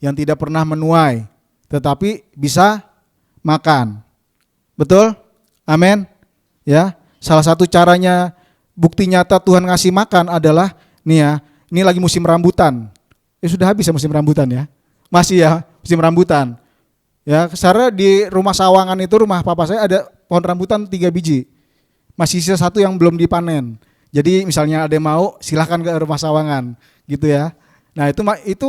yang tidak pernah menuai, tetapi bisa makan. Betul? Amin. Ya, salah satu caranya, bukti nyata Tuhan ngasih makan adalah nih ya, ini lagi musim rambutan. Sudah habis ya musim rambutan ya? Masih ya musim rambutan. Ya, karena di rumah Sawangan itu, rumah papa saya ada pohon rambutan 3 biji. Masih sisa 1 yang belum dipanen. Jadi misalnya ada yang mau, silahkan ke rumah Sawangan, gitu ya. Nah itu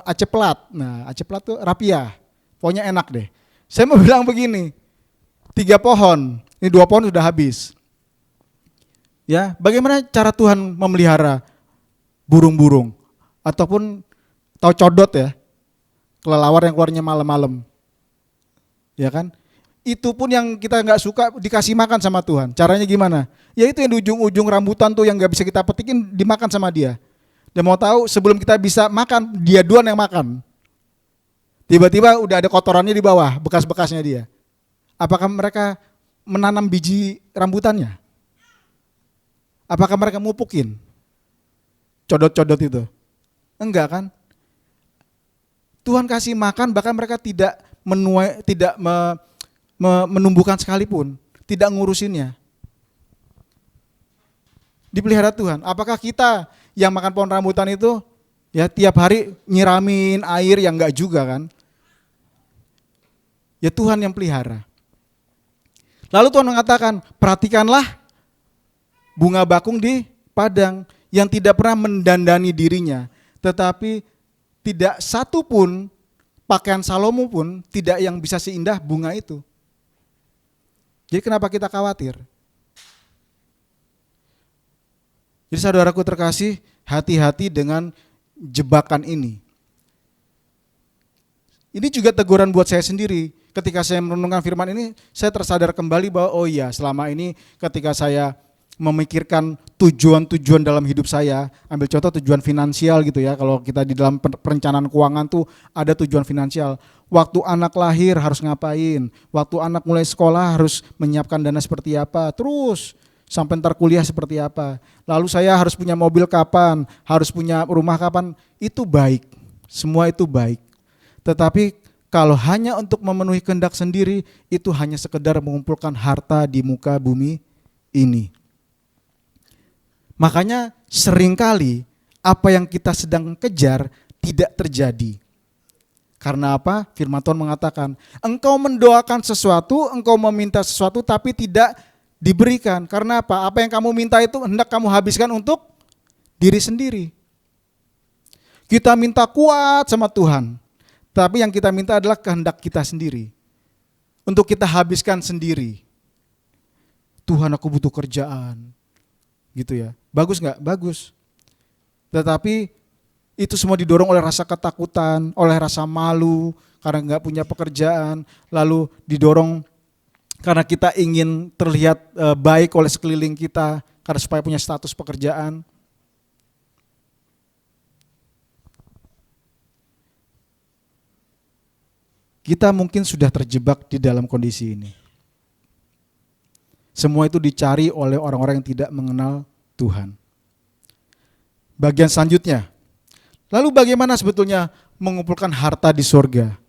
Aceh Plat. Nah Aceh Plat tuh rapia. Pokoknya enak deh. Saya mau bilang begini, 3 pohon, ini 2 pohon sudah habis. Ya, bagaimana cara Tuhan memelihara burung-burung ataupun tahu codot ya, kelelawar yang keluarnya malam-malam, ya kan? Itu pun yang kita nggak suka dikasih makan sama Tuhan. Caranya gimana? Ya itu yang di ujung-ujung rambutan tuh yang nggak bisa kita petikin dimakan sama dia. Dan mau tahu sebelum kita bisa makan, dia duluan yang makan. Tiba-tiba udah ada kotorannya di bawah, bekas-bekasnya dia. Apakah mereka menanam biji rambutannya? Apakah mereka mupukin codot-codot itu? Enggak kan? Tuhan kasih makan, bahkan mereka tidak menuai, tidak menumbuhkan sekalipun, tidak ngurusinnya. Dipelihara Tuhan. Apakah kita yang makan pohon rambutan itu ya tiap hari nyiramin air, yang enggak juga kan? Ya Tuhan yang pelihara. Lalu Tuhan mengatakan, perhatikanlah bunga bakung di padang yang tidak pernah mendandani dirinya, tetapi tidak satu pun pakaian Salomo pun tidak yang bisa seindah bunga itu. Jadi kenapa kita khawatir? Jadi saudaraku terkasih, hati-hati dengan jebakan ini. Ini juga teguran buat saya sendiri. Ketika saya merenungkan firman ini, saya tersadar kembali bahwa oh iya, selama ini ketika saya memikirkan tujuan-tujuan dalam hidup saya, ambil contoh tujuan finansial gitu ya, kalau kita di dalam perencanaan keuangan tuh ada tujuan finansial. Waktu anak lahir harus ngapain, waktu anak mulai sekolah harus menyiapkan dana seperti apa, terus sampai ntar kuliah seperti apa. Lalu saya harus punya mobil kapan, harus punya rumah kapan, itu baik, semua itu baik. Tetapi kalau hanya untuk memenuhi kehendak sendiri, itu hanya sekedar mengumpulkan harta di muka bumi ini. Makanya seringkali apa yang kita sedang kejar tidak terjadi. Karena apa? Firman Tuhan mengatakan, engkau mendoakan sesuatu, engkau meminta sesuatu tapi tidak diberikan. Karena apa? Apa yang kamu minta itu hendak kamu habiskan untuk diri sendiri. Kita minta kuat sama Tuhan, tapi yang kita minta adalah kehendak kita sendiri. Untuk kita habiskan sendiri. Tuhan, aku butuh kerjaan. Gitu ya. Bagus nggak? Bagus. Tetapi itu semua didorong oleh rasa ketakutan, oleh rasa malu karena nggak punya pekerjaan, lalu didorong karena kita ingin terlihat baik oleh sekeliling kita karena supaya punya status pekerjaan. Kita mungkin sudah terjebak di dalam kondisi ini. Semua itu dicari oleh orang-orang yang tidak mengenal Tuhan. Bagian selanjutnya, lalu bagaimana sebetulnya mengumpulkan harta di surga?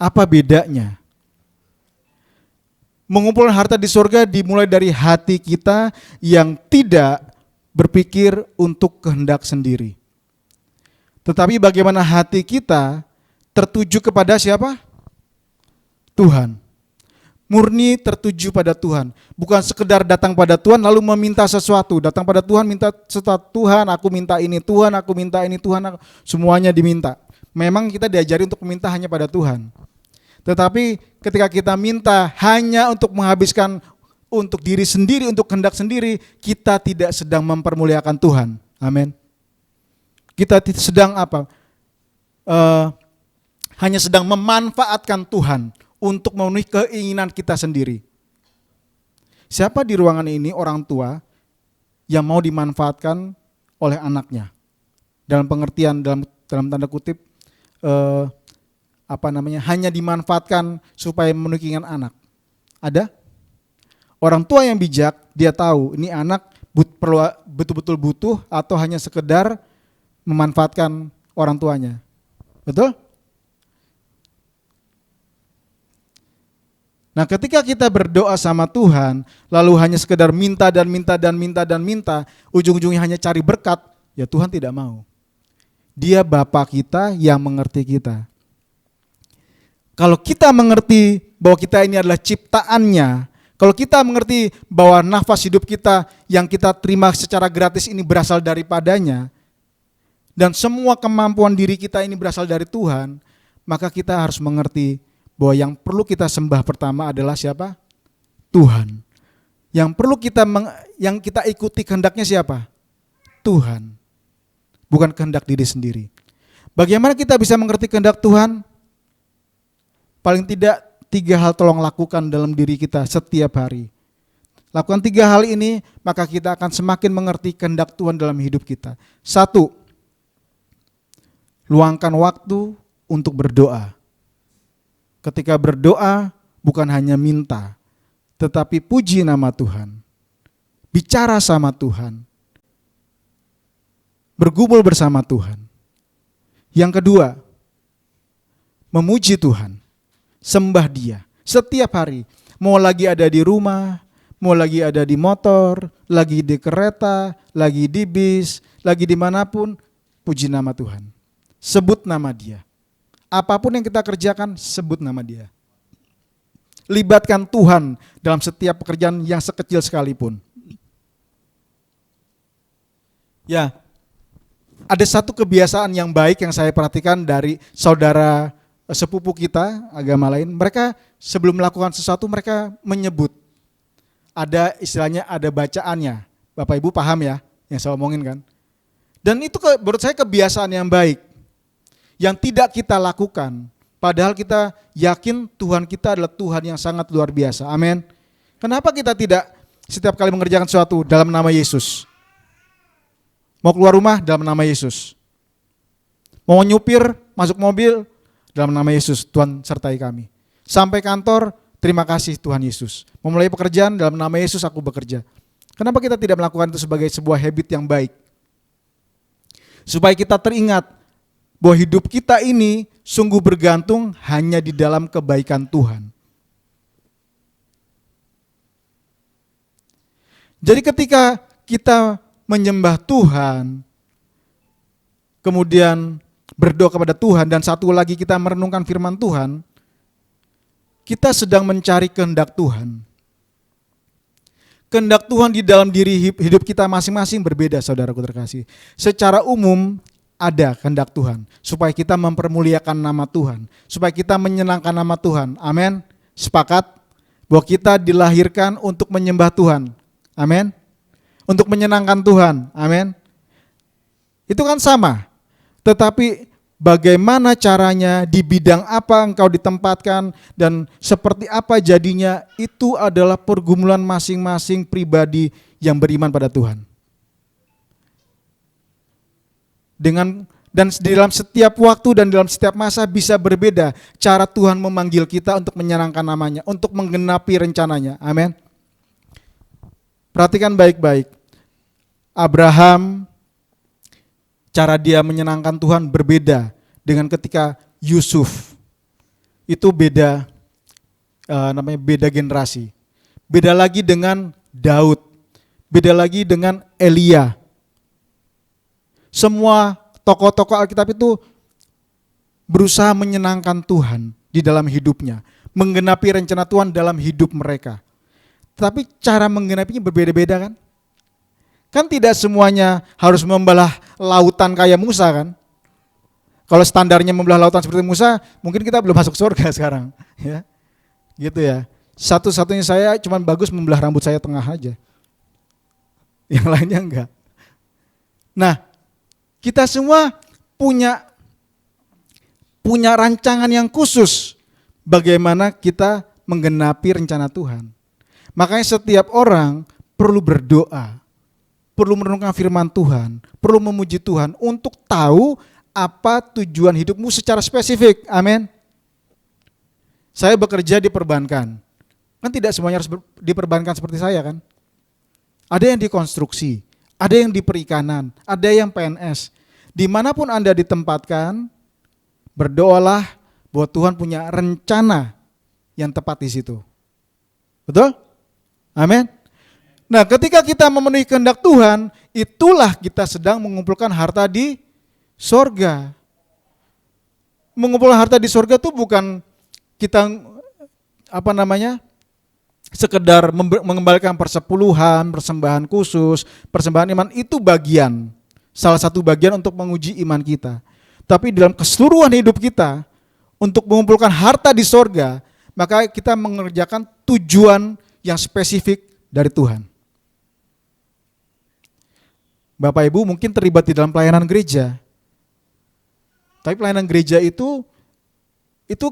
Apa bedanya? Mengumpulkan harta di surga dimulai dari hati kita yang tidak berpikir untuk kehendak sendiri. Tetapi bagaimana hati kita tertuju kepada siapa? Tuhan. Murni tertuju pada Tuhan. Bukan sekedar datang pada Tuhan lalu meminta sesuatu. Datang pada Tuhan minta sesuatu. Tuhan aku minta ini, Tuhan aku minta ini, Tuhan aku. Semuanya diminta. Memang kita diajari untuk meminta hanya pada Tuhan. Tetapi ketika kita minta hanya untuk menghabiskan untuk diri sendiri, untuk kehendak sendiri, kita tidak sedang mempermuliakan Tuhan. Amin. Kita sedang apa? Hanya sedang memanfaatkan Tuhan untuk memenuhi keinginan kita sendiri. Siapa di ruangan ini orang tua yang mau dimanfaatkan oleh anaknya? Dalam pengertian dalam tanda kutip hanya dimanfaatkan supaya menukingkan anak. Ada? Orang tua yang bijak, dia tahu ini anak betul-betul butuh atau hanya sekedar memanfaatkan orang tuanya. Betul? Nah, ketika kita berdoa sama Tuhan, lalu hanya sekedar minta dan minta dan minta dan minta, ujung-ujungnya hanya cari berkat, ya Tuhan tidak mau. Dia Bapa kita yang mengerti kita. Kalau kita mengerti bahwa kita ini adalah ciptaannya, kalau kita mengerti bahwa nafas hidup kita yang kita terima secara gratis ini berasal daripadanya, dan semua kemampuan diri kita ini berasal dari Tuhan, maka kita harus mengerti bahwa yang perlu kita sembah pertama adalah siapa? Tuhan. Yang perlu yang kita ikuti kehendaknya siapa? Tuhan. Bukan kehendak diri sendiri. Bagaimana kita bisa mengerti kehendak Tuhan? Paling tidak 3 hal tolong lakukan dalam diri kita setiap hari. Lakukan 3 hal ini, maka kita akan semakin mengerti kehendak Tuhan dalam hidup kita. 1, luangkan waktu untuk berdoa. Ketika berdoa bukan hanya minta, tetapi puji nama Tuhan. Bicara sama Tuhan. Bergumul bersama Tuhan. Yang kedua, memuji Tuhan. Sembah Dia setiap hari. Mau lagi ada di rumah, mau lagi ada di motor, lagi di kereta, lagi di bis, lagi dimanapun, puji nama Tuhan. Sebut nama Dia. Apapun yang kita kerjakan, sebut nama Dia. Libatkan Tuhan dalam setiap pekerjaan yang sekecil sekalipun. Ya, ada satu kebiasaan yang baik yang saya perhatikan dari saudara sepupu kita agama lain. Mereka sebelum melakukan sesuatu mereka menyebut. Ada istilahnya, ada bacaannya. Bapak Ibu paham ya yang saya omongin kan? Dan itu menurut saya kebiasaan yang baik. Yang tidak kita lakukan, padahal kita yakin Tuhan kita adalah Tuhan yang sangat luar biasa. Amin. Kenapa kita tidak setiap kali mengerjakan sesuatu dalam nama Yesus? Mau keluar rumah dalam nama Yesus. Mau nyupir, masuk mobil dalam nama Yesus, Tuhan sertai kami. Sampai kantor, terima kasih Tuhan Yesus. Memulai pekerjaan dalam nama Yesus aku bekerja. Kenapa kita tidak melakukan itu sebagai sebuah habit yang baik? Supaya kita teringat bahwa hidup kita ini sungguh bergantung hanya di dalam kebaikan Tuhan. Jadi ketika kita menyembah Tuhan, kemudian berdoa kepada Tuhan, dan satu lagi kita merenungkan firman Tuhan, kita sedang mencari kehendak Tuhan. Kehendak Tuhan di dalam diri hidup kita masing-masing berbeda, saudaraku terkasih. Secara umum, ada kehendak Tuhan, supaya kita mempermuliakan nama Tuhan, supaya kita menyenangkan nama Tuhan. Amin. Sepakat bahwa kita dilahirkan untuk menyembah Tuhan. Amin. Untuk menyenangkan Tuhan. Amin. Itu kan sama. Tetapi bagaimana caranya, di bidang apa engkau ditempatkan, dan seperti apa jadinya, itu adalah pergumulan masing-masing pribadi yang beriman pada Tuhan. Dan di dalam setiap waktu dan dalam setiap masa bisa berbeda cara Tuhan memanggil kita untuk menyenangkan namanya, untuk menggenapi rencananya. Amin. Perhatikan baik-baik. Abraham, cara dia menyenangkan Tuhan berbeda dengan ketika Yusuf. Itu beda, beda generasi. Beda lagi dengan Daud. Beda lagi dengan Elia. Semua tokoh-tokoh Alkitab itu berusaha menyenangkan Tuhan di dalam hidupnya, menggenapi rencana Tuhan dalam hidup mereka. Tapi cara menggenapinya berbeda-beda kan? Kan tidak semuanya harus membelah lautan kayak Musa kan? Kalau standarnya membelah lautan seperti Musa, mungkin kita belum masuk surga sekarang. Ya, gitu ya. Satu-satunya saya cuma bagus membelah rambut saya tengah aja. Yang lainnya enggak. Nah, kita semua punya rancangan yang khusus bagaimana kita menggenapi rencana Tuhan. Makanya setiap orang perlu berdoa, perlu merenungkan firman Tuhan, perlu memuji Tuhan untuk tahu apa tujuan hidupmu secara spesifik. Amin. Saya bekerja di perbankan. Kan tidak semuanya harus di perbankan seperti saya kan. Ada yang di konstruksi, ada yang di perikanan, ada yang PNS. Dimanapun Anda ditempatkan, berdoalah bahwa Tuhan punya rencana yang tepat di situ. Betul? Amin. Nah, ketika kita memenuhi kehendak Tuhan, itulah kita sedang mengumpulkan harta di sorga. Mengumpulkan harta di sorga itu bukan kita sekedar mengembalikan persepuluhan, persembahan khusus, persembahan iman, itu bagian, salah satu bagian untuk menguji iman kita. Tapi dalam keseluruhan hidup kita, untuk mengumpulkan harta di sorga, maka kita mengerjakan tujuan yang spesifik dari Tuhan. Bapak Ibu mungkin terlibat di dalam pelayanan gereja. Tapi pelayanan gereja itu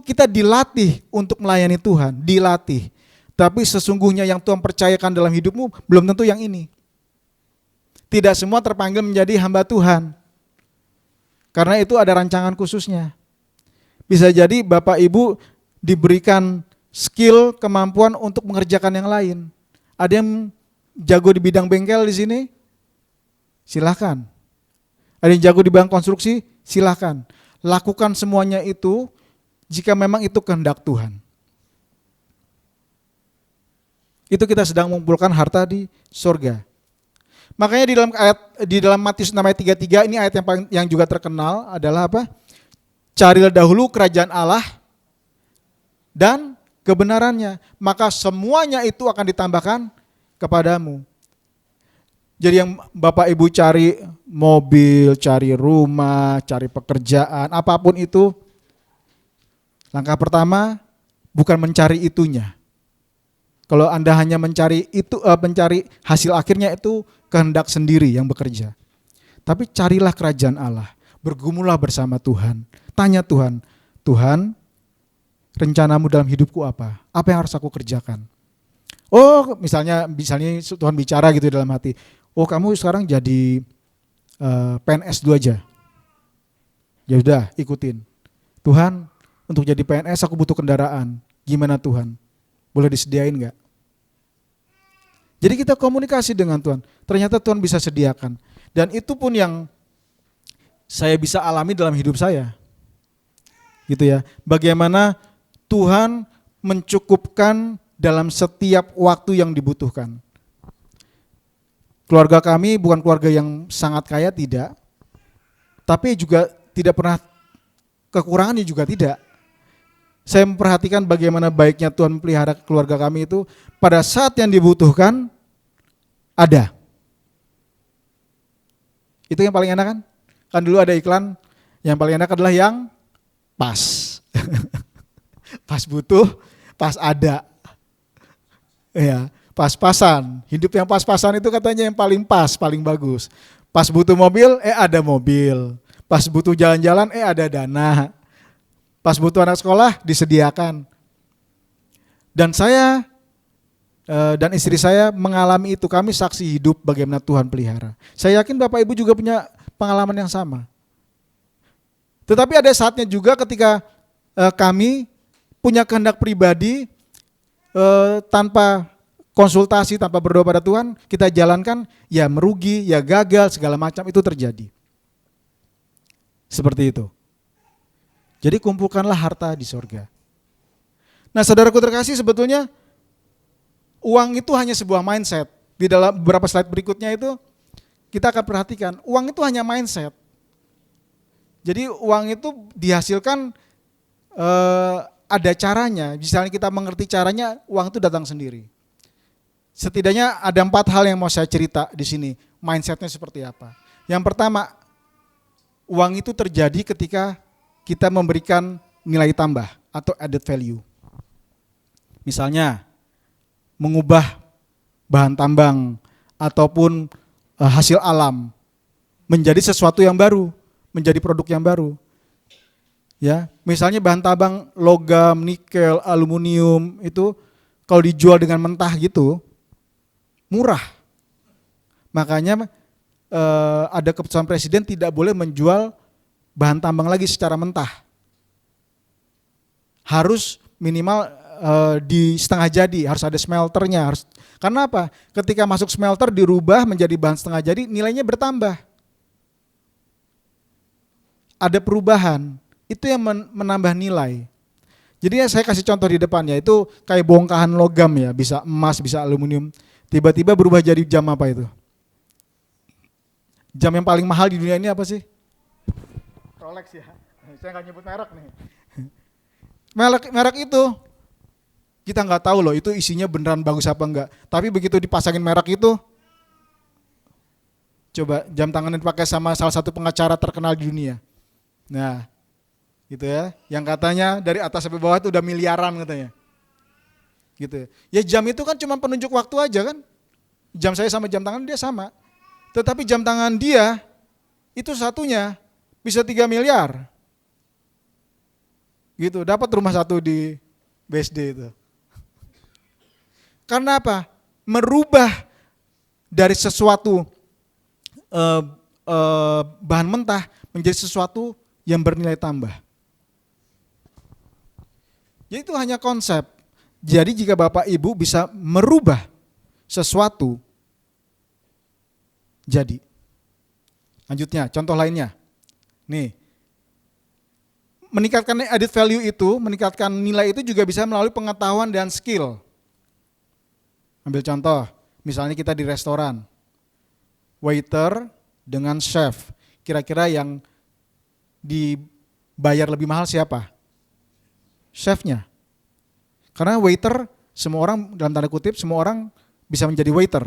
kita dilatih untuk melayani Tuhan, dilatih. Tapi sesungguhnya yang Tuhan percayakan dalam hidupmu belum tentu yang ini. Tidak semua terpanggil menjadi hamba Tuhan. Karena itu ada rancangan khususnya. Bisa jadi Bapak Ibu diberikan skill, kemampuan untuk mengerjakan yang lain. Ada yang jago di bidang bengkel di sini? Silahkan. Ada yang jago di bidang konstruksi? Silahkan. Lakukan semuanya itu jika memang itu kehendak Tuhan. Itu kita sedang mengumpulkan harta di surga. Makanya di dalam Matius 6 ayat 33 ini ayat yang juga terkenal adalah apa? Carilah dahulu kerajaan Allah dan kebenarannya, maka semuanya itu akan ditambahkan kepadamu. Jadi yang Bapak Ibu cari mobil, cari rumah, cari pekerjaan, apapun itu, langkah pertama bukan mencari itunya. Kalau Anda hanya mencari hasil akhirnya, itu kehendak sendiri yang bekerja. Tapi carilah kerajaan Allah, bergumullah bersama Tuhan. Tanya Tuhan, Tuhan, rencanamu dalam hidupku apa? Apa yang harus aku kerjakan? Oh, misalnya Tuhan bicara gitu dalam hati. Oh, kamu sekarang jadi PNS dulu aja. Ya udah, ikutin. Tuhan, untuk jadi PNS aku butuh kendaraan. Gimana Tuhan? Boleh disediain enggak? Jadi kita komunikasi dengan Tuhan. Ternyata Tuhan bisa sediakan. Dan itu pun yang saya bisa alami dalam hidup saya. Gitu ya. Bagaimana Tuhan mencukupkan dalam setiap waktu yang dibutuhkan. Keluarga kami bukan keluarga yang sangat kaya, tidak. Tapi juga tidak pernah kekurangannya juga tidak. Saya memperhatikan bagaimana baiknya Tuhan melihara keluarga kami itu pada saat yang dibutuhkan ada. Itu yang paling enak kan? Kan dulu ada iklan, yang paling enak adalah yang pas. Pas butuh, pas ada. Ya, pas-pasan. Hidup yang pas-pasan itu katanya yang paling pas, paling bagus. Pas butuh mobil, ada mobil. Pas butuh jalan-jalan, ada dana. Pas butuh anak sekolah, disediakan. Dan saya dan istri saya mengalami itu. Kami saksi hidup bagaimana Tuhan pelihara. Saya yakin Bapak Ibu juga punya pengalaman yang sama. Tetapi ada saatnya juga ketika kami punya kehendak pribadi, tanpa konsultasi, tanpa berdoa pada Tuhan, kita jalankan, ya merugi, ya gagal, segala macam itu terjadi. Seperti itu. Jadi kumpulkanlah harta di sorga. Nah, saudaraku terkasih, sebetulnya uang itu hanya sebuah mindset. Di dalam beberapa slide berikutnya itu kita akan perhatikan, uang itu hanya mindset. Jadi uang itu dihasilkan ada caranya. Misalnya kita mengerti caranya, uang itu datang sendiri. Setidaknya ada 4 hal yang mau saya cerita di sini. Mindsetnya seperti apa? Yang pertama, uang itu terjadi ketika kita memberikan nilai tambah atau added value. Misalnya mengubah bahan tambang ataupun hasil alam menjadi sesuatu yang baru, menjadi produk yang baru. Ya, misalnya bahan tambang logam, nikel, aluminium itu kalau dijual dengan mentah gitu murah. Makanya ada keputusan presiden tidak boleh menjual bahan tambang lagi secara mentah. Harus minimal di setengah jadi, harus ada smelternya. Karena apa? Ketika masuk smelter dirubah menjadi bahan setengah jadi, nilainya bertambah. Ada perubahan, itu yang menambah nilai. Jadi saya kasih contoh di depan ya, itu kayak bongkahan logam ya, bisa emas, bisa aluminium. Tiba-tiba berubah jadi jam apa itu? Jam yang paling mahal di dunia ini apa sih? Rolex ya, saya nggak nyebut merek nih. Merek itu kita nggak tahu loh itu isinya beneran bagus apa enggak. Tapi begitu dipasangin merek itu, coba jam tangan yang dipakai sama salah satu pengacara terkenal di dunia. Nah, gitu ya, yang katanya dari atas sampai bawah itu udah miliaran katanya. Gitu. Ya jam itu kan cuma penunjuk waktu aja kan. Jam saya sama jam tangan dia sama. Tetapi jam tangan dia itu satunya bisa 3 miliar. Gitu, dapat rumah satu di BSD itu. Karena apa? Merubah dari sesuatu bahan mentah menjadi sesuatu yang bernilai tambah. Jadi itu hanya konsep. Jadi jika Bapak Ibu bisa merubah sesuatu jadi. Lanjutnya, contoh lainnya. Nih, meningkatkan added value itu, meningkatkan nilai itu juga bisa melalui pengetahuan dan skill. Ambil contoh, misalnya kita di restoran, waiter dengan chef, kira-kira yang dibayar lebih mahal siapa? Chefnya. Karena waiter, semua orang dalam tanda kutip, semua orang bisa menjadi waiter.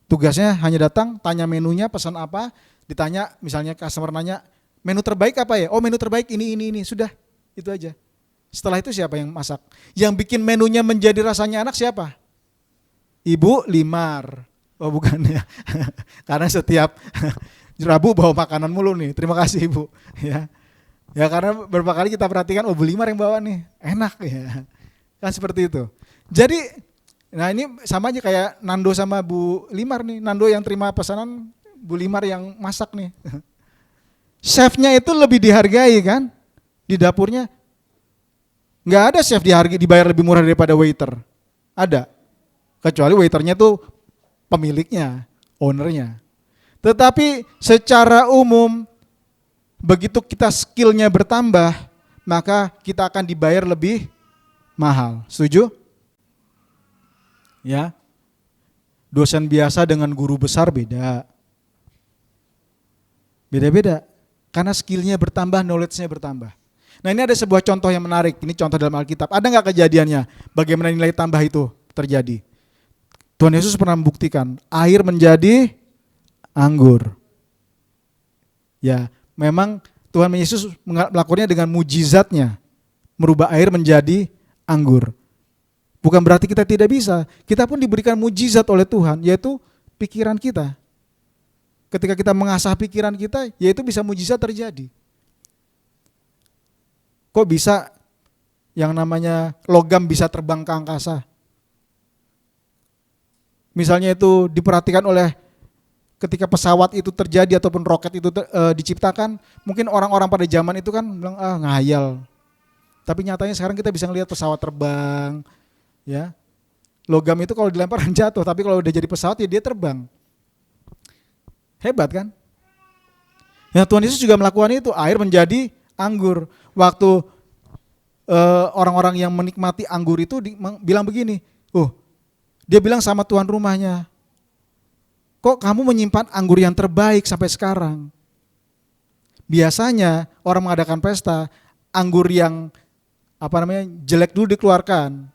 Tugasnya hanya datang, tanya menunya, pesan apa, ditanya misalnya customer nanya, menu terbaik apa ya? Oh menu terbaik ini, sudah, itu aja. Setelah itu siapa yang masak? Yang bikin menunya menjadi rasanya enak siapa? Ibu Limar. Oh bukan ya, karena setiap Rabu bawa makanan mulu nih, terima kasih Ibu. Ya karena beberapa kali kita perhatikan, oh Bu Limar yang bawa nih, enak ya. Kan seperti itu. Jadi, nah ini sama aja kayak Nando sama Bu Limar nih, Nando yang terima pesanan, Bu Limar yang masak nih. Chefnya itu lebih dihargai kan di dapurnya. Nggak ada chef dibayar lebih murah daripada waiter. Ada. Kecuali waiternya tuh pemiliknya, ownernya. Tetapi secara umum begitu kita skillnya bertambah, maka kita akan dibayar lebih mahal. Setuju? Ya. Dosen biasa dengan guru besar beda. Beda-beda. Karena skillnya bertambah, knowledge-nya bertambah. Nah ini ada sebuah contoh yang menarik, ini contoh dalam Alkitab. Ada nggak kejadiannya? Bagaimana nilai tambah itu terjadi? Tuhan Yesus pernah membuktikan, air menjadi anggur. Ya, memang Tuhan Yesus melakukannya dengan mujizatnya, merubah air menjadi anggur. Bukan berarti kita tidak bisa, kita pun diberikan mujizat oleh Tuhan, yaitu pikiran kita. Ketika kita mengasah pikiran kita, yaitu bisa mujizat terjadi. Kok bisa yang namanya logam bisa terbang ke angkasa? Misalnya itu diperhatikan oleh ketika pesawat itu terjadi ataupun roket itu diciptakan, mungkin orang-orang pada zaman itu kan bilang ngayal. Tapi nyatanya sekarang kita bisa ngelihat pesawat terbang, ya. Logam itu kalau dilempar jatuh, tapi kalau udah jadi pesawat ya dia terbang. Hebat kan? Ya Tuhan Yesus juga melakukan itu, air menjadi anggur. Waktu orang-orang yang menikmati anggur itu bilang begini, dia bilang sama tuan rumahnya, kok kamu menyimpan anggur yang terbaik sampai sekarang? Biasanya orang mengadakan pesta, anggur yang jelek dulu dikeluarkan.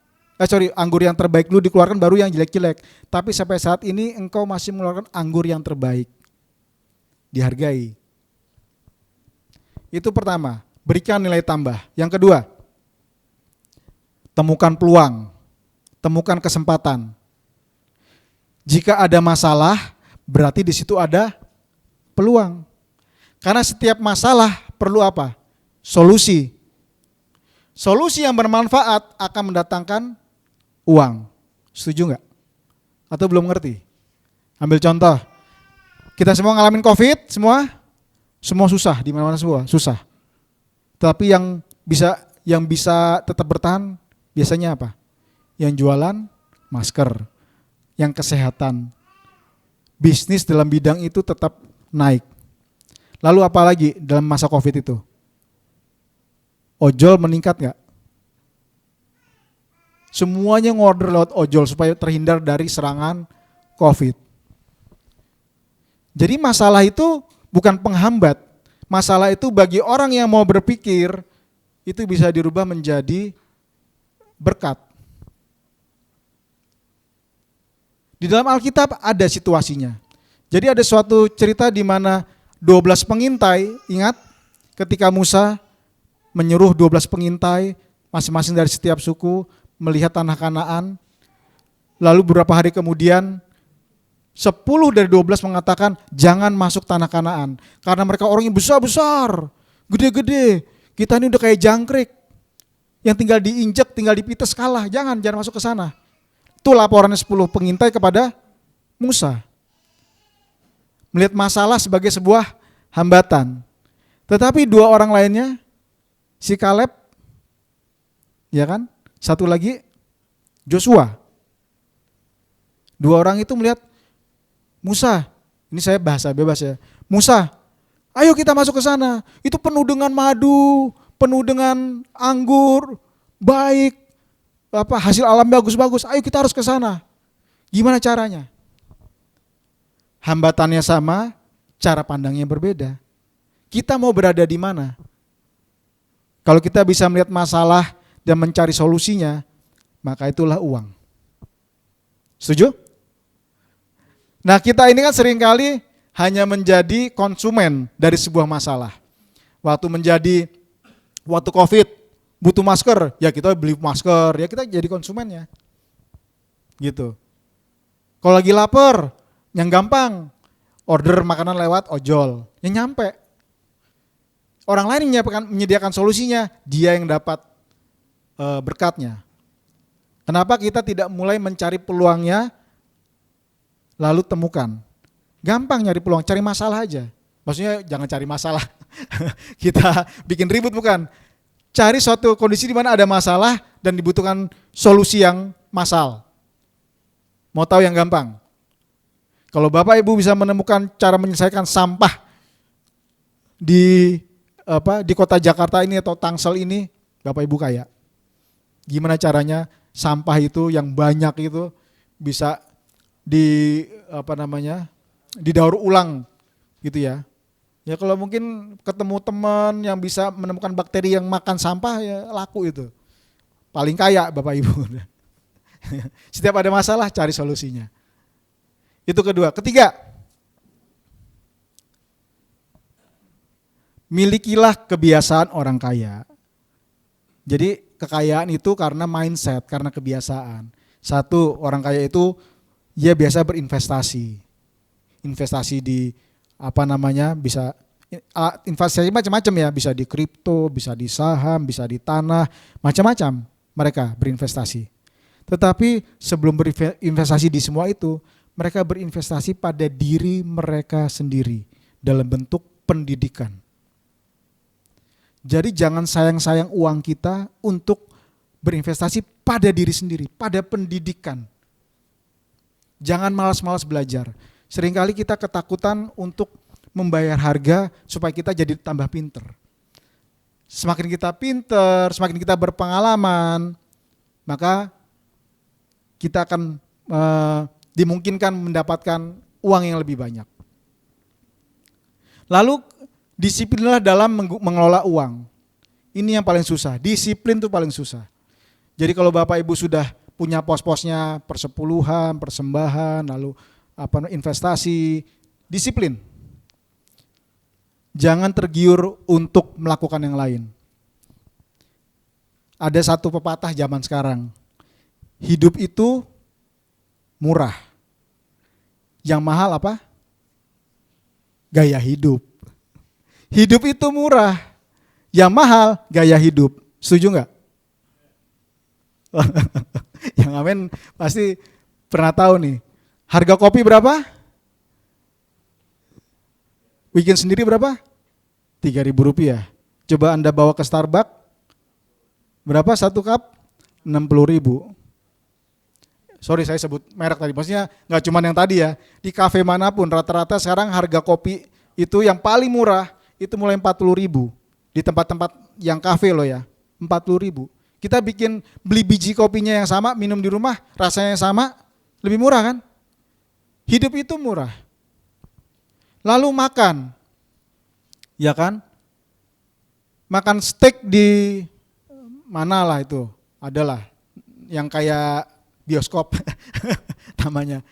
Anggur yang terbaik dulu dikeluarkan baru yang jelek-jelek. Tapi sampai saat ini engkau masih mengeluarkan anggur yang terbaik. Dihargai. Itu pertama, berikan nilai tambah. Yang kedua, temukan peluang, temukan kesempatan. Jika ada masalah, berarti di situ ada peluang. Karena setiap masalah perlu apa? Solusi. Solusi yang bermanfaat akan mendatangkan uang. Setuju nggak? Atau belum ngerti? Ambil contoh, kita semua ngalamin COVID, semua susah, di mana-mana semua susah. Tapi yang bisa tetap bertahan biasanya apa? Yang jualan masker, yang kesehatan, bisnis dalam bidang itu tetap naik. Lalu apa lagi dalam masa COVID itu? Ojol meningkat nggak? Semuanya ngorder lewat ojol supaya terhindar dari serangan COVID. Jadi masalah itu bukan penghambat. Masalah itu bagi orang yang mau berpikir, itu bisa dirubah menjadi berkat. Di dalam Alkitab ada situasinya. Jadi ada suatu cerita di mana 12 pengintai, ingat ketika Musa menyuruh 12 pengintai masing-masing dari setiap suku melihat tanah Kanaan. Lalu beberapa hari kemudian 10 dari 12 mengatakan jangan masuk tanah Kanaan karena mereka orangnya besar-besar, gede-gede. Kita ini udah kayak jangkrik yang tinggal diinjek, tinggal dipites kalah. Jangan masuk ke sana. Itu laporannya 10 pengintai kepada Musa. Melihat masalah sebagai sebuah hambatan. Tetapi 2 orang lainnya, si Kaleb, ya kan? Satu lagi Joshua. 2 orang itu melihat Musa, ini saya bahasa bebas ya. Musa, ayo kita masuk ke sana. Itu penuh dengan madu, penuh dengan anggur, baik, hasil alam bagus-bagus. Ayo kita harus ke sana. Gimana caranya? Hambatannya sama, cara pandangnya berbeda. Kita mau berada di mana? Kalau kita bisa melihat masalah dan mencari solusinya, maka itulah uang. Setuju? Nah, kita ini kan seringkali hanya menjadi konsumen dari sebuah masalah. Waktu COVID butuh masker, ya kita beli masker, ya kita jadi konsumennya. Gitu. Kalau lagi lapar, yang gampang order makanan lewat ojol, yang nyampe. Orang lain menyediakan solusinya, dia yang dapat berkatnya. Kenapa kita tidak mulai mencari peluangnya lalu temukan? Gampang nyari peluang, cari masalah aja. Maksudnya jangan cari masalah kita bikin ribut, bukan. Cari suatu kondisi di mana ada masalah dan dibutuhkan solusi yang massal. Mau tahu yang gampang? Kalau Bapak Ibu bisa menemukan cara menyelesaikan sampah di kota Jakarta ini atau Tangsel ini, Bapak Ibu kaya. Gimana caranya sampah itu yang banyak itu bisa didaur ulang gitu ya. Ya kalau mungkin ketemu teman yang bisa menemukan bakteri yang makan sampah, ya laku itu. Paling kaya Bapak Ibu. Setiap ada masalah cari solusinya. Itu kedua. Ketiga, milikilah kebiasaan orang kaya. Jadi kekayaan itu karena mindset, karena kebiasaan. Satu, orang kaya itu dia biasa berinvestasi. Investasi di bisa investasi macam-macam ya, bisa di kripto, bisa di saham, bisa di tanah, macam-macam mereka berinvestasi. Tetapi sebelum berinvestasi di semua itu, mereka berinvestasi pada diri mereka sendiri dalam bentuk pendidikan. Jadi jangan sayang-sayang uang kita untuk berinvestasi pada diri sendiri, pada pendidikan. Jangan malas-malas belajar. Seringkali kita ketakutan untuk membayar harga supaya kita jadi tambah pinter. Semakin kita pinter, semakin kita berpengalaman, maka kita akan dimungkinkan mendapatkan uang yang lebih banyak. Lalu disiplinlah dalam mengelola uang. Ini yang paling susah, disiplin itu paling susah. Jadi kalau Bapak Ibu sudah punya pos-posnya, persepuluhan, persembahan, lalu investasi, disiplin. Jangan tergiur untuk melakukan yang lain. Ada satu pepatah zaman sekarang, hidup itu murah. Yang mahal apa? Gaya hidup. Hidup itu murah. Yang mahal gaya hidup. Setuju nggak? Yang amin pasti pernah tahu nih. Harga kopi berapa? Bikin sendiri berapa? Rp3.000. Coba Anda bawa ke Starbucks, berapa satu cup? 60.000. Sorry saya sebut merek tadi, maksudnya nggak cuma yang tadi ya. Di kafe manapun rata-rata sekarang harga kopi itu yang paling murah itu mulai 40.000. Di tempat-tempat yang kafe loh ya, 40.000. Kita beli biji kopinya yang sama, minum di rumah, rasanya yang sama, lebih murah kan? Hidup itu murah. Lalu makan, ya kan? Makan steak di mana lah itu, adalah yang kayak bioskop namanya.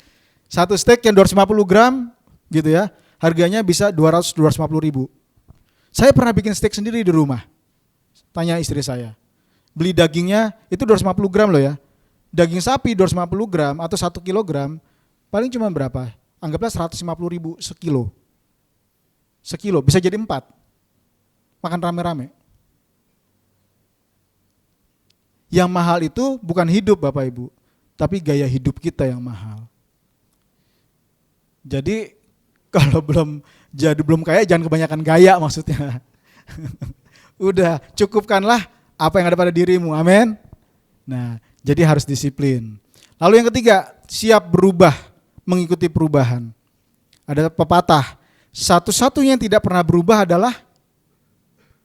Satu steak yang 250 gram gitu ya, harganya bisa 200-250 ribu. Saya pernah bikin steak sendiri di rumah. Tanya istri saya. Beli dagingnya itu 250 gram loh ya. Daging sapi 250 gram atau 1 kilogram paling cuma berapa? Anggaplah 150 ribu sekilo. Sekilo bisa jadi 4. Makan rame-rame. Yang mahal itu bukan hidup Bapak Ibu, tapi gaya hidup kita yang mahal. Jadi kalau belum kaya jangan kebanyakan gaya maksudnya. Udah cukupkanlah apa yang ada pada dirimu, amin. Nah, jadi harus disiplin. Lalu yang ketiga, siap berubah, mengikuti perubahan. Ada pepatah, satu-satunya yang tidak pernah berubah adalah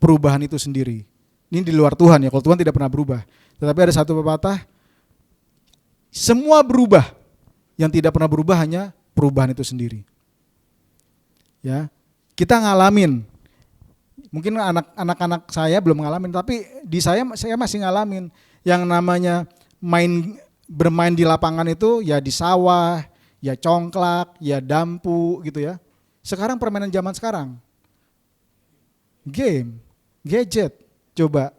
perubahan itu sendiri. Ini di luar Tuhan ya, kalau Tuhan tidak pernah berubah. Tetapi ada satu pepatah, semua berubah, yang tidak pernah berubah hanya perubahan itu sendiri. Ya, kita ngalamin. Mungkin anak-anak saya belum ngalamin, tapi di saya masih ngalamin yang namanya bermain di lapangan itu ya di sawah, ya congklak, ya dampu gitu ya. Sekarang permainan zaman sekarang, game, gadget, coba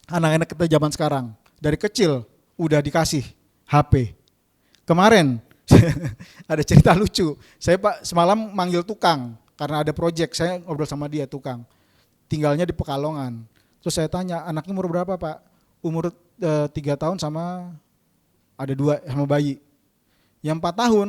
anak-anak kita zaman sekarang dari kecil udah dikasih HP. Kemarin ada cerita lucu. Saya semalam manggil tukang karena ada project. Saya ngobrol sama dia tukang. Tinggalnya di Pekalongan. Terus saya tanya, anaknya umur berapa Pak? Umur 3 tahun sama ada 2 sama bayi. Yang 4 tahun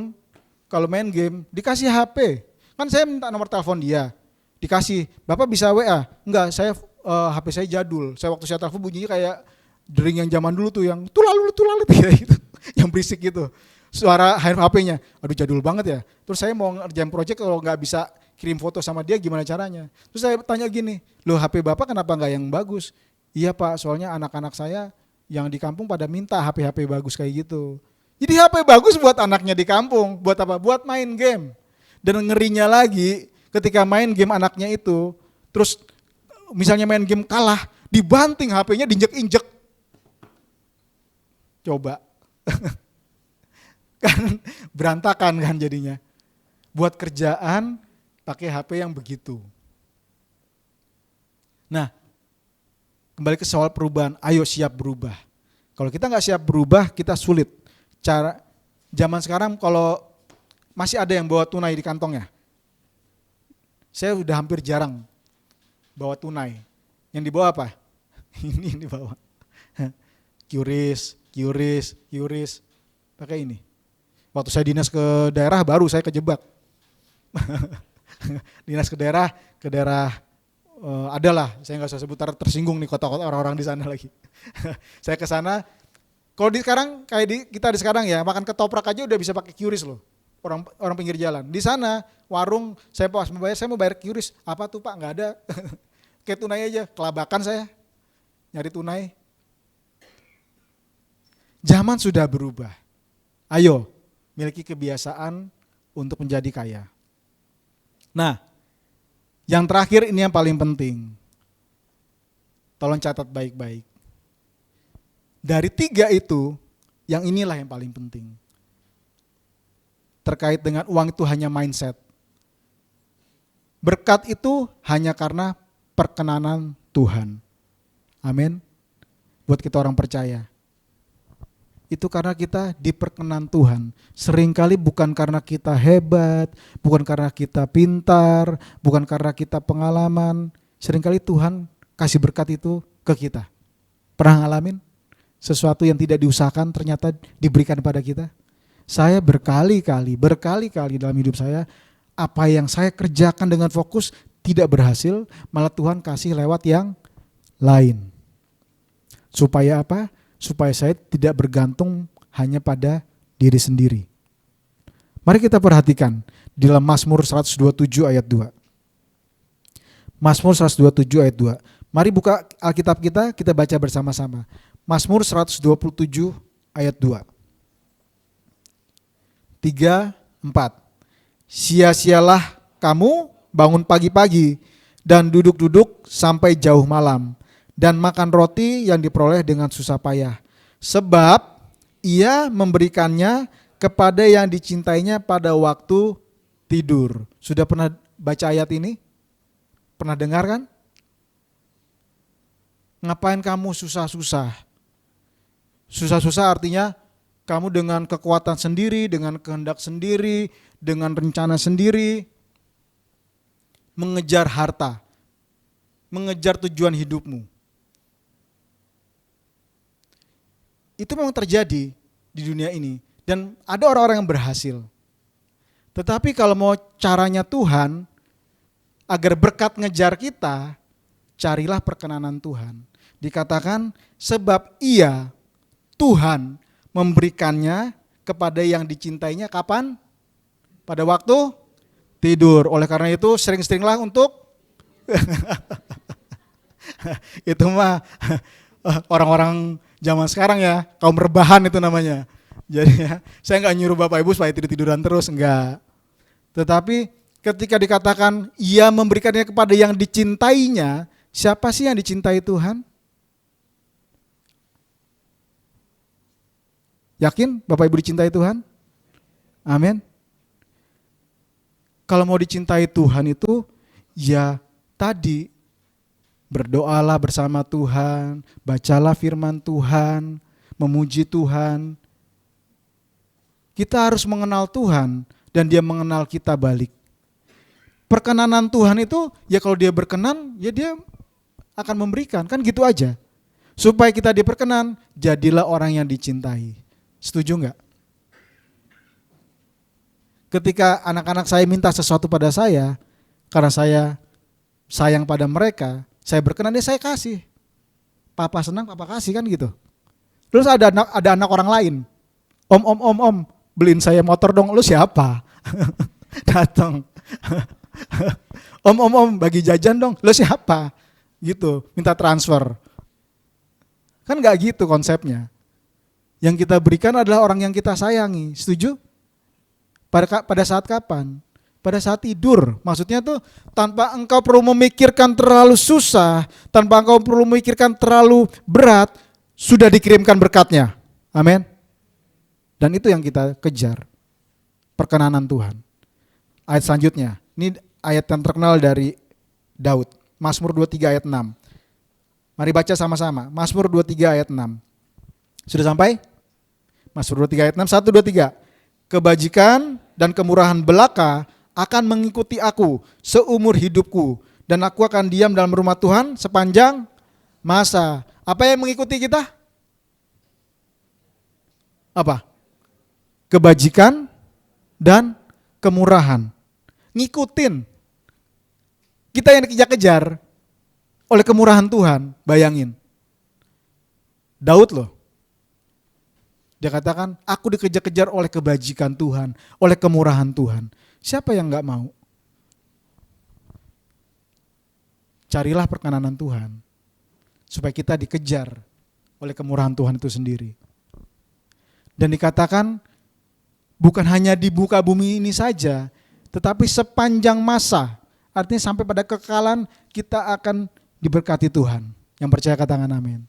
kalau main game dikasih HP. Kan saya minta nomor telepon dia. Dikasih, Bapak bisa WA? Enggak, saya HP saya jadul. Waktu saya telepon bunyinya kayak dering yang zaman dulu tuh yang tulalut kayak gitu. Yang berisik gitu. Suara HP-nya, aduh jadul banget ya. Terus saya mau ngerjain project kalau nggak bisa kirim foto sama dia gimana caranya. Terus saya tanya gini, loh HP Bapak kenapa nggak yang bagus? Iya Pak, soalnya anak-anak saya yang di kampung pada minta HP bagus kayak gitu. Jadi HP bagus buat anaknya di kampung, buat apa? Buat main game. Dan ngerinya lagi ketika main game anaknya itu, terus misalnya main game kalah, dibanting HP-nya diinjek-injek. Coba. Kan berantakan kan jadinya. Buat kerjaan pakai HP yang begitu. Nah, kembali ke soal perubahan, ayo siap berubah. Kalau kita nggak siap berubah, kita sulit. Zaman sekarang kalau masih ada yang bawa tunai di kantongnya. Saya udah hampir jarang bawa tunai. Yang dibawa apa? Ini yang dibawa. QRIS, pakai ini. Waktu saya dinas ke daerah baru saya kejebak. Dinas ke daerah adalah, saya nggak usah sebut tersinggung nih kota-kota orang-orang di sana lagi. Saya ke sana, kalau sekarang kayak kita di sekarang ya makan ketoprak aja udah bisa pakai QRIS loh. Orang pinggir jalan. Di sana warung saya pas mau bayar QRIS, apa tuh Pak? Nggak ada. Kayak tunai aja, kelabakan saya nyari tunai. Zaman sudah berubah. Ayo, miliki kebiasaan untuk menjadi kaya. Nah, yang terakhir ini yang paling penting. Tolong catat baik-baik. Dari 3 itu, yang inilah yang paling penting. Terkait dengan uang itu hanya mindset. Berkat itu hanya karena perkenanan Tuhan. Amin. Buat kita orang percaya. Itu karena kita diperkenan Tuhan. Seringkali bukan karena kita hebat, bukan karena kita pintar, bukan karena kita pengalaman. Seringkali Tuhan kasih berkat itu ke kita? Pernah ngalamin sesuatu yang tidak diusahakan ternyata diberikan pada kita? Saya berkali-kali dalam hidup saya, apa yang saya kerjakan dengan fokus tidak berhasil, malah Tuhan kasih lewat yang lain. Supaya apa? Supaya saya tidak bergantung hanya pada diri sendiri. Mari kita perhatikan di dalam Mazmur 127 ayat 2. Mazmur 127 ayat 2. Mari buka Alkitab kita baca bersama-sama. Mazmur 127 ayat 2. 3, 4. Sia-sialah kamu bangun pagi-pagi dan duduk-duduk sampai jauh malam dan makan roti yang diperoleh dengan susah payah. Sebab ia memberikannya kepada yang dicintainya pada waktu tidur. Sudah pernah baca ayat ini? Pernah dengar kan? Ngapain kamu susah-susah? Susah-susah artinya kamu dengan kekuatan sendiri, dengan kehendak sendiri, dengan rencana sendiri, mengejar harta, mengejar tujuan hidupmu. Itu memang terjadi di dunia ini. Dan ada orang-orang yang berhasil. Tetapi kalau mau caranya Tuhan, agar berkat ngejar kita, carilah perkenanan Tuhan. Dikatakan sebab ia, Tuhan, memberikannya kepada yang dicintainya kapan? Pada waktu tidur. Oleh karena itu sering-seringlah untuk itu mah orang-orang zaman sekarang ya, kaum rebahan itu namanya. Jadi ya, saya nggak nyuruh Bapak Ibu supaya tidur-tiduran terus, enggak. Tetapi ketika dikatakan ia memberikannya kepada yang dicintainya, siapa sih yang dicintai Tuhan? Yakin Bapak Ibu dicintai Tuhan? Amin. Kalau mau dicintai Tuhan itu, ya tadi berdoalah bersama Tuhan, bacalah firman Tuhan, memuji Tuhan. Kita harus mengenal Tuhan dan dia mengenal kita balik. Perkenanan Tuhan itu ya kalau dia berkenan ya dia akan memberikan, kan gitu aja. Supaya kita diperkenan, jadilah orang yang dicintai. Setuju enggak? Ketika anak-anak saya minta sesuatu pada saya, karena saya sayang pada mereka, saya berkenan ya saya kasih. Papa senang, papa kasih kan gitu. Terus ada anak orang lain, om, beliin saya motor dong, lu siapa? Datang. Om, bagi jajan dong, lu siapa? Gitu, minta transfer. Kan gak gitu konsepnya. Yang kita berikan adalah orang yang kita sayangi, setuju? Pada saat kapan? Pada saat tidur. Maksudnya tuh tanpa engkau perlu memikirkan terlalu susah, tanpa engkau perlu memikirkan terlalu berat, sudah dikirimkan berkatnya. Amin. Dan itu yang kita kejar. Perkenanan Tuhan. Ayat selanjutnya. Ini ayat yang terkenal dari Daud. Mazmur 23 ayat 6. Mari baca sama-sama. Mazmur 23 ayat 6. Sudah sampai? Mazmur 23 ayat 6. 1, 2, 3. Kebajikan dan kemurahan belaka akan mengikuti aku seumur hidupku. Dan aku akan diam dalam rumah Tuhan sepanjang masa. Apa yang mengikuti kita? Apa? Kebajikan dan kemurahan. Ngikutin. Kita yang dikejar-kejar oleh kemurahan Tuhan, bayangin. Daud loh. Dia katakan, aku dikejar-kejar oleh kebajikan Tuhan, oleh kemurahan Tuhan. Siapa yang gak mau? Carilah perkenanan Tuhan, supaya kita dikejar oleh kemurahan Tuhan itu sendiri. Dan dikatakan, bukan hanya di muka bumi ini saja, tetapi sepanjang masa, artinya sampai pada kekekalan kita akan diberkati Tuhan. Yang percaya katakan amin.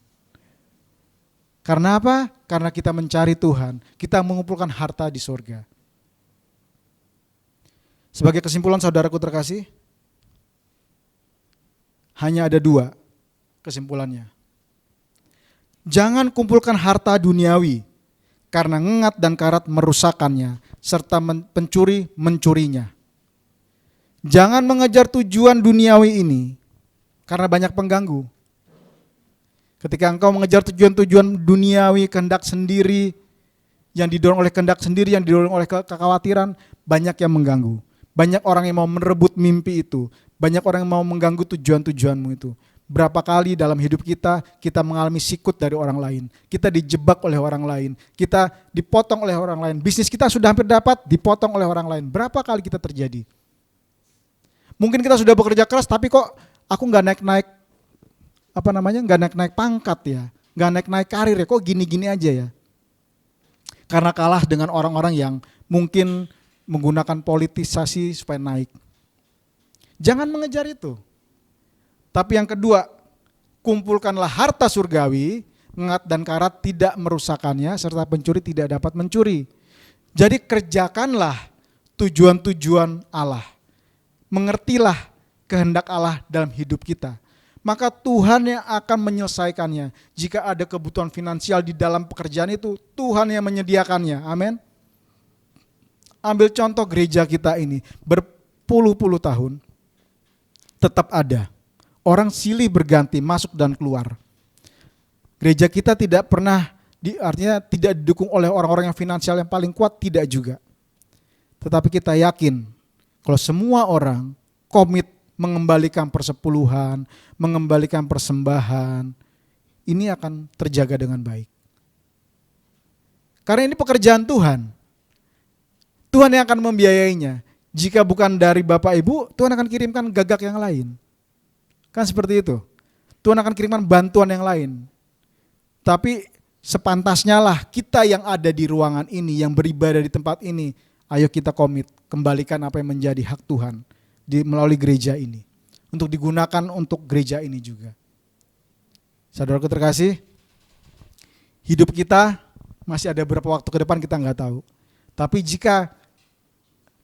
Karena apa? Karena kita mencari Tuhan, kita mengumpulkan harta di surga. Sebagai kesimpulan saudaraku terkasih, hanya ada 2 kesimpulannya. Jangan kumpulkan harta duniawi, karena ngengat dan karat merusakannya, serta pencuri mencurinya. Jangan mengejar tujuan duniawi ini, karena banyak pengganggu. Ketika engkau mengejar tujuan-tujuan duniawi, kehendak sendiri, yang didorong oleh kehendak sendiri, yang didorong oleh kekhawatiran, banyak yang mengganggu. Banyak orang yang mau merebut mimpi itu. Banyak orang yang mau mengganggu tujuan-tujuanmu itu. Berapa kali dalam hidup kita mengalami sikut dari orang lain. Kita dijebak oleh orang lain. Kita dipotong oleh orang lain. Bisnis kita sudah hampir dapat, dipotong oleh orang lain. Berapa kali kita terjadi? Mungkin kita sudah bekerja keras, tapi kok aku nggak naik-naik, nggak naik-naik pangkat ya, nggak naik-naik karir ya, kok gini-gini aja ya. Karena kalah dengan orang-orang yang mungkin menggunakan politisasi supaya naik. Jangan mengejar itu. Tapi yang kedua, kumpulkanlah harta surgawi, ngat dan karat tidak merusakannya, serta pencuri tidak dapat mencuri. Jadi kerjakanlah tujuan-tujuan Allah. Mengertilah kehendak Allah dalam hidup kita. Maka Tuhan yang akan menyelesaikannya. Jika ada kebutuhan finansial di dalam pekerjaan itu, Tuhan yang menyediakannya. Amin. Ambil contoh gereja kita ini, berpuluh-puluh tahun, tetap ada. Orang silih berganti masuk dan keluar. Gereja kita tidak pernah, artinya tidak didukung oleh orang-orang yang finansial yang paling kuat, tidak juga. Tetapi kita yakin, kalau semua orang komit mengembalikan persepuluhan, mengembalikan persembahan, ini akan terjaga dengan baik. Karena ini pekerjaan Tuhan. Tuhan yang akan membiayainya. Jika bukan dari Bapak Ibu, Tuhan akan kirimkan gagak yang lain. Kan seperti itu. Tuhan akan kirimkan bantuan yang lain. Tapi sepantasnya lah kita yang ada di ruangan ini, yang beribadah di tempat ini, ayo kita komit, kembalikan apa yang menjadi hak Tuhan melalui gereja ini. Untuk digunakan untuk gereja ini juga. Saudaraku terkasih, hidup kita masih ada beberapa waktu ke depan kita nggak tahu. Tapi jika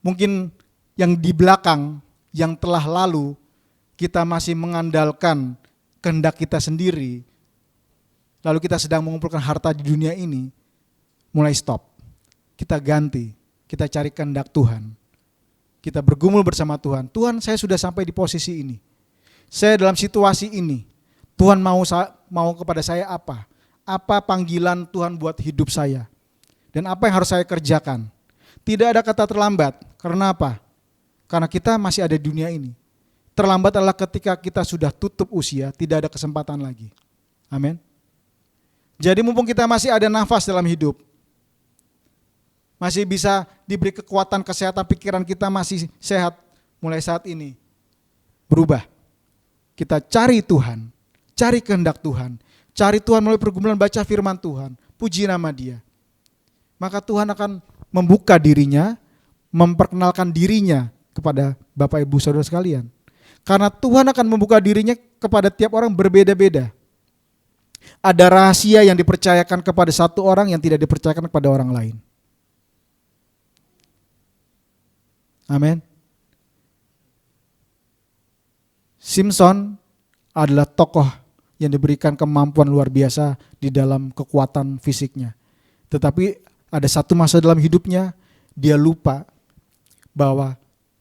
mungkin yang di belakang, yang telah lalu, kita masih mengandalkan kehendak kita sendiri, lalu kita sedang mengumpulkan harta di dunia ini, mulai stop. Kita ganti, kita cari kehendak Tuhan. Kita bergumul bersama Tuhan. Tuhan, saya sudah sampai di posisi ini. Saya dalam situasi ini. Tuhan mau kepada saya apa? Apa panggilan Tuhan buat hidup saya? Dan apa yang harus saya kerjakan? Tidak ada kata terlambat. Karena apa? Karena kita masih ada di dunia ini. Terlambat adalah ketika kita sudah tutup usia, tidak ada kesempatan lagi. Amin. Jadi mumpung kita masih ada nafas dalam hidup, masih bisa diberi kekuatan, kesehatan, pikiran kita masih sehat, mulai saat ini berubah. Kita cari Tuhan, cari kehendak Tuhan, cari Tuhan melalui pergumulan baca firman Tuhan, puji nama Dia. Maka Tuhan akan membuka dirinya, memperkenalkan dirinya kepada Bapak Ibu Saudara sekalian. Karena Tuhan akan membuka dirinya kepada tiap orang berbeda-beda. Ada rahasia yang dipercayakan kepada satu orang yang tidak dipercayakan kepada orang lain. Amin. Simpson adalah tokoh yang diberikan kemampuan luar biasa di dalam kekuatan fisiknya. Tetapi ada satu masa dalam hidupnya, dia lupa bahwa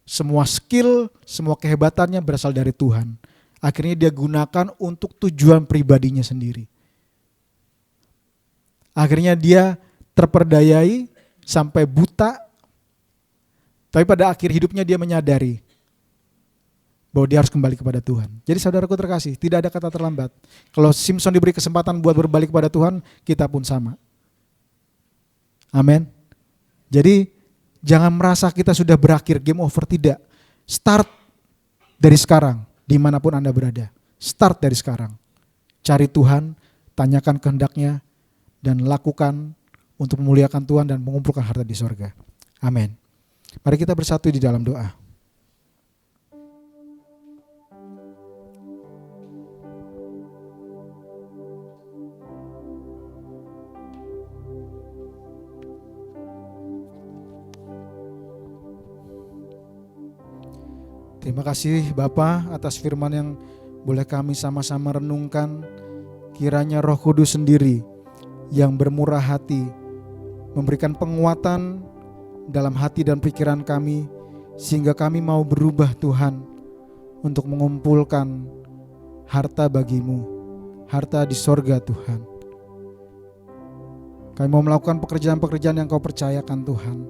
semua skill, semua kehebatannya berasal dari Tuhan. Akhirnya dia gunakan untuk tujuan pribadinya sendiri. Akhirnya dia terperdayai sampai buta. Tapi pada akhir hidupnya dia menyadari bahwa dia harus kembali kepada Tuhan. Jadi saudaraku terkasih, tidak ada kata terlambat. Kalau Simpson diberi kesempatan buat berbalik kepada Tuhan, kita pun sama. Amin. Jadi jangan merasa kita sudah berakhir, game over, tidak. Start dari sekarang, dimanapun Anda berada. Start dari sekarang. Cari Tuhan, tanyakan kehendaknya, dan lakukan untuk memuliakan Tuhan dan mengumpulkan harta di sorga. Amin. Mari kita bersatu di dalam doa. Terima kasih Bapa atas firman yang boleh kami sama-sama renungkan. Kiranya Roh Kudus sendiri yang bermurah hati memberikan penguatan dalam hati dan pikiran kami, sehingga kami mau berubah Tuhan untuk mengumpulkan harta bagi-Mu, harta di sorga Tuhan. Kami mau melakukan pekerjaan-pekerjaan yang Kau percayakan Tuhan,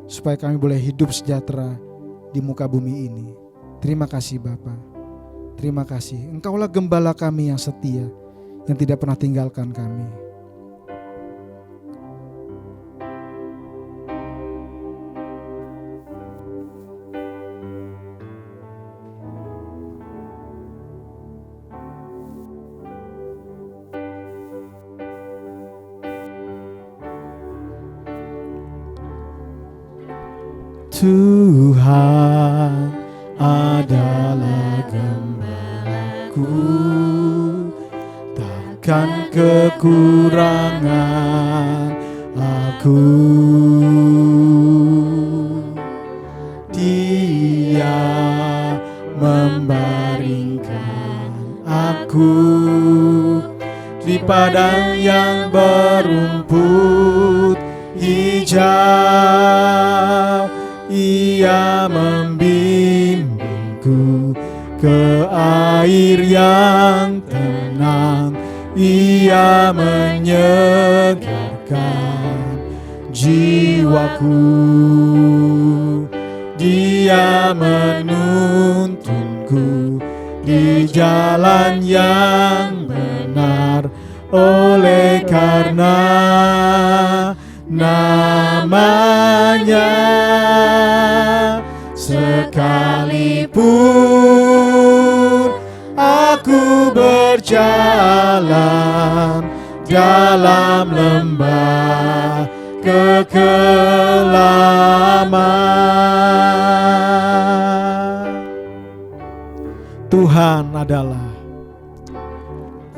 supaya kami boleh hidup sejahtera di muka bumi ini. Terima kasih Bapa. Terima kasih. Engkaulah gembala kami yang setia, yang tidak pernah tinggalkan kami. Tuhan adalah gembalaku, takkan kekurangan aku. Dia membaringkan aku di padang yang berumput hijau. Ia membimbingku ke air yang tenang. Ia menyegarkan jiwaku. Dia menuntunku di jalan yang benar, oleh karena namanya. Sekalipun aku berjalan dalam lembah kekelaman, Tuhan adalah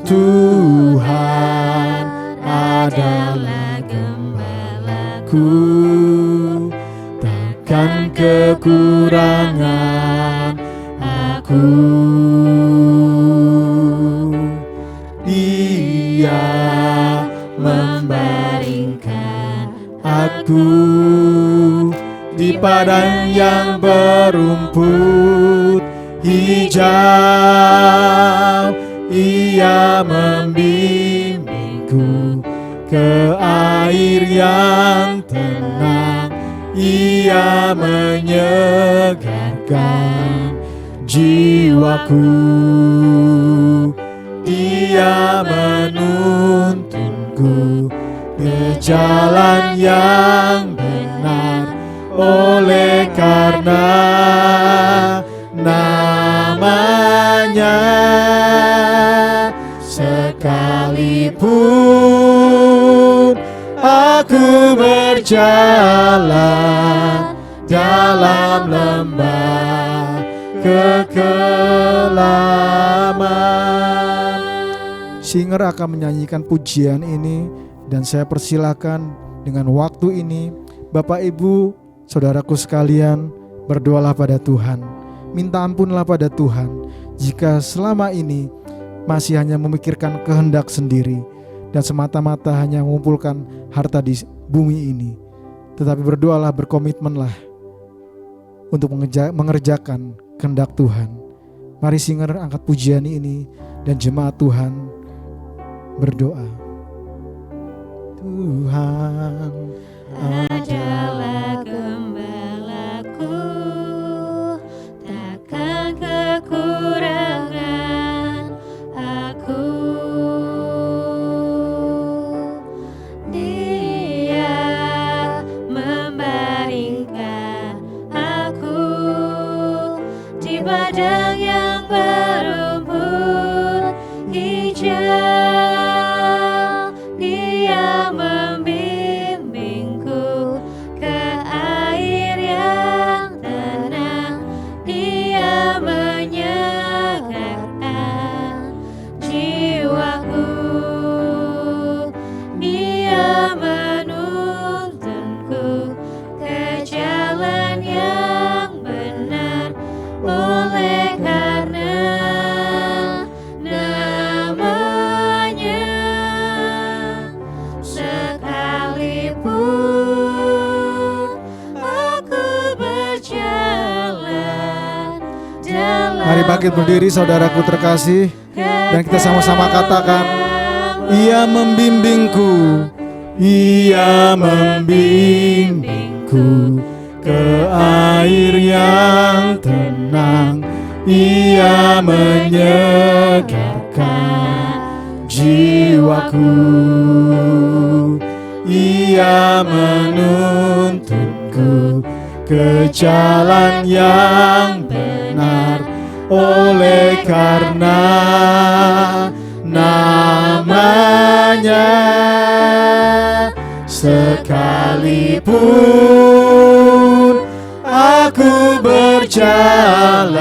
gembalaku, takkan kekurangan aku. Dia membaringkan aku di padang yang berumput hijau. Ia membimbingku ke air yang tenang. Ia menyegarkan jiwaku. Dia menuntunku ke jalan yang benar, oleh karena namanya. Sekalipun aku berjalan dalam lembah kekelaman. Singer akan menyanyikan pujian ini, dan saya persilakan dengan waktu ini Bapak Ibu saudaraku sekalian, berdoalah pada Tuhan, minta ampunlah pada Tuhan jika selama ini masih hanya memikirkan kehendak sendiri dan semata-mata hanya mengumpulkan harta di bumi ini. Tetapi berdoalah, berkomitmenlah untuk mengerjakan kehendak Tuhan. Mari singer angkat pujian ini dan jemaat Tuhan berdoa. Tuhan adalah gembalaku, takkan kekurangan aku. Dia membaringkan aku di padang yang berumput hijau. Dia membimbingku ke air yang tenang. Dia menyegarkan jiwaku. Dia menuntunku ke jalan yang benar, oleh karena namanya. Sekalipun aku berjalan dalam Mari bangkit berdiri saudaraku terkasih. Dan kita sama-sama katakan, Ia membimbingku, Ia membimbingku ke air yang tenang, Ia menyegarkan jiwaku, Ia menuntunku ke jalan yang benar, oleh karena namanya. Sekalipun aku berjalan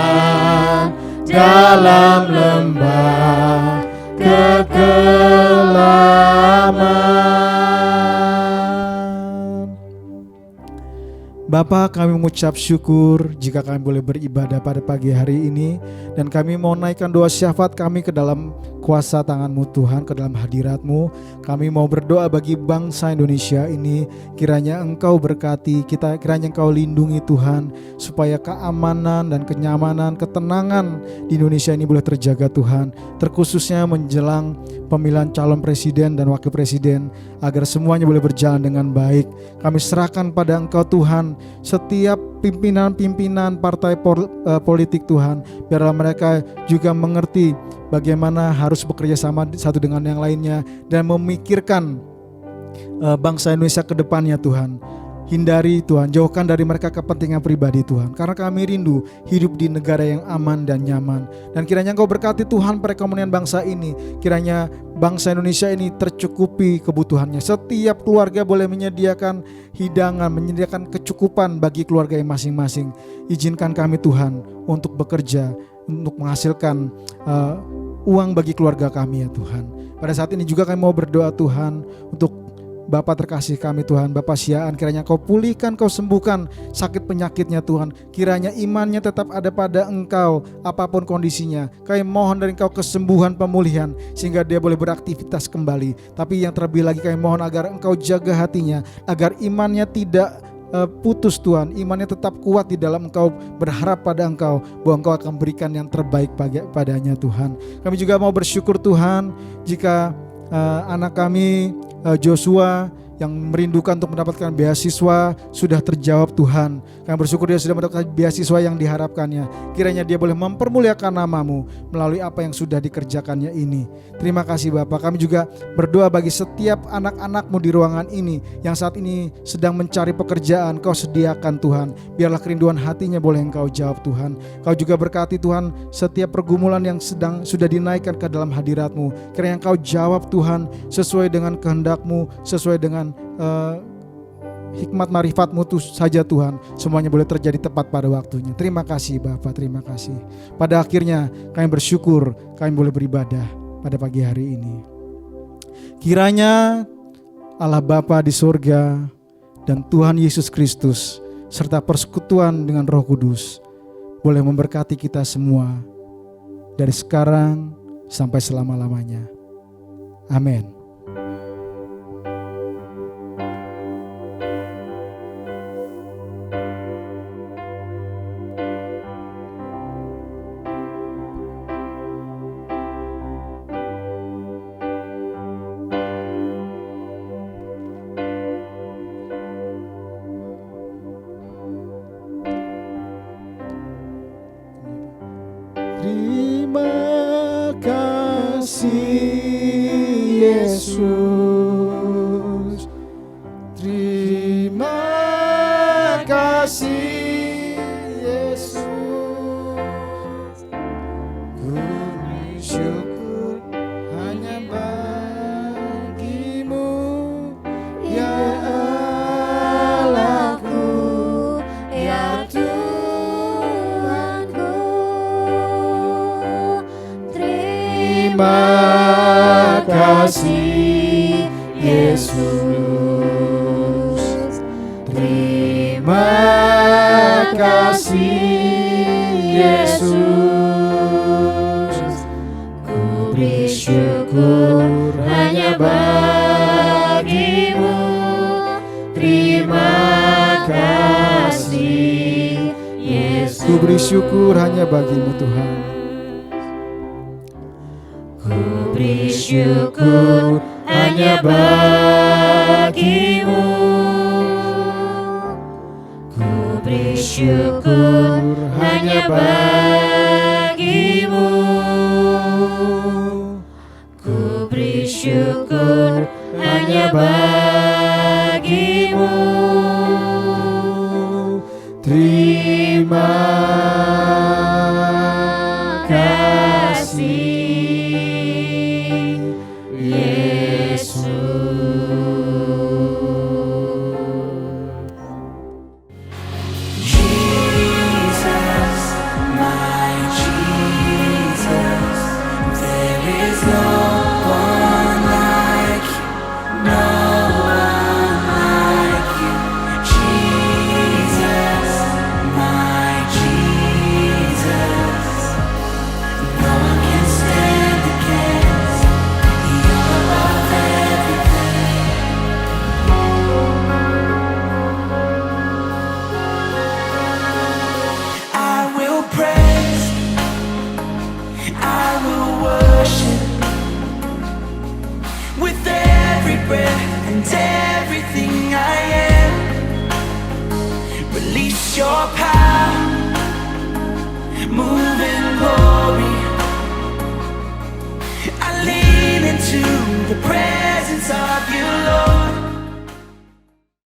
dalam lembah kekelaman. Bapa, kami mengucap syukur jika kami boleh beribadah pada pagi hari ini, dan kami mau naikkan doa syafaat kami ke dalam kuasa tangan-Mu Tuhan, ke dalam hadirat-Mu. Kami mau berdoa bagi bangsa Indonesia ini, kiranya Engkau berkati kita, kiranya Engkau lindungi Tuhan, supaya keamanan dan kenyamanan, ketenangan di Indonesia ini boleh terjaga Tuhan, terkhususnya menjelang pemilihan calon presiden dan wakil presiden, agar semuanya boleh berjalan dengan baik. Kami serahkan pada Engkau Tuhan setiap pimpinan-pimpinan partai politik Tuhan, biarlah mereka juga mengerti bagaimana harus bekerja sama satu dengan yang lainnya dan memikirkan bangsa Indonesia ke depannya Tuhan. Hindari Tuhan, jauhkan dari mereka kepentingan pribadi Tuhan, karena kami rindu hidup di negara yang aman dan nyaman. Dan kiranya Engkau berkati Tuhan perekonomian bangsa ini, kiranya bangsa Indonesia ini tercukupi kebutuhannya. Setiap keluarga boleh menyediakan hidangan, menyediakan kecukupan bagi keluarga yang masing-masing. Izinkan kami Tuhan untuk bekerja, untuk menghasilkan uang bagi keluarga kami ya Tuhan. Pada saat ini juga kami mau berdoa Tuhan untuk Bapak terkasih kami Tuhan, Bapak Siaan, kiranya Kau pulihkan, Kau sembuhkan sakit penyakitnya Tuhan. Kiranya imannya tetap ada pada Engkau apapun kondisinya. Kami mohon dari Engkau kesembuhan, pemulihan, sehingga dia boleh beraktivitas kembali. Tapi yang terlebih lagi kami mohon agar Engkau jaga hatinya, agar imannya tidak putus Tuhan, imannya tetap kuat di dalam Engkau, berharap pada Engkau bahwa Engkau akan berikan yang terbaik padanya Tuhan. Kami juga mau bersyukur Tuhan jika anak kami Joshua yang merindukan untuk mendapatkan beasiswa sudah terjawab Tuhan. Kami bersyukur dia sudah mendapatkan beasiswa yang diharapkannya. Kiranya dia boleh mempermuliakan nama-Mu melalui apa yang sudah dikerjakannya ini. Terima kasih Bapak. Kami juga berdoa bagi setiap anak-anak-Mu di ruangan ini yang saat ini sedang mencari pekerjaan. Kau sediakan Tuhan. Biarlah kerinduan hatinya boleh Engkau jawab Tuhan. Kau juga berkati Tuhan setiap pergumulan yang sudah dinaikkan ke dalam hadirat-Mu. Kiranya Engkau jawab Tuhan sesuai dengan kehendak-Mu, sesuai dengan hikmat marifat-Mu saja Tuhan. Semuanya boleh terjadi tepat pada waktunya. Terima kasih Bapak, terima kasih. Pada akhirnya kami bersyukur kami boleh beribadah pada pagi hari ini. Kiranya Allah Bapa di surga dan Tuhan Yesus Kristus serta persekutuan dengan Roh Kudus boleh memberkati kita semua dari sekarang sampai selama-lamanya. Amin. Terima kasih Yesus, terima kasih Yesus, ku bersyukur hanya bagi-Mu ya Allahku, ya Tuhanku. Terima kasih Yesus, terima kasih Yesus, ku bersyukur hanya bagi-Mu. Terima kasih Yesus, ku bersyukur hanya bagi-Mu Tuhan. bersyukur hanya bagimu. Ku beri syukur hanya bagimu. Ku beri syukur hanya bagimu. Terima kasih Yesus. Jesus, my Jesus, there is no one like you, no one like you. Jesus, my Jesus, no one can stand against. You're above everything. I will praise, I will worship with every breath and everything I am. Release your power, move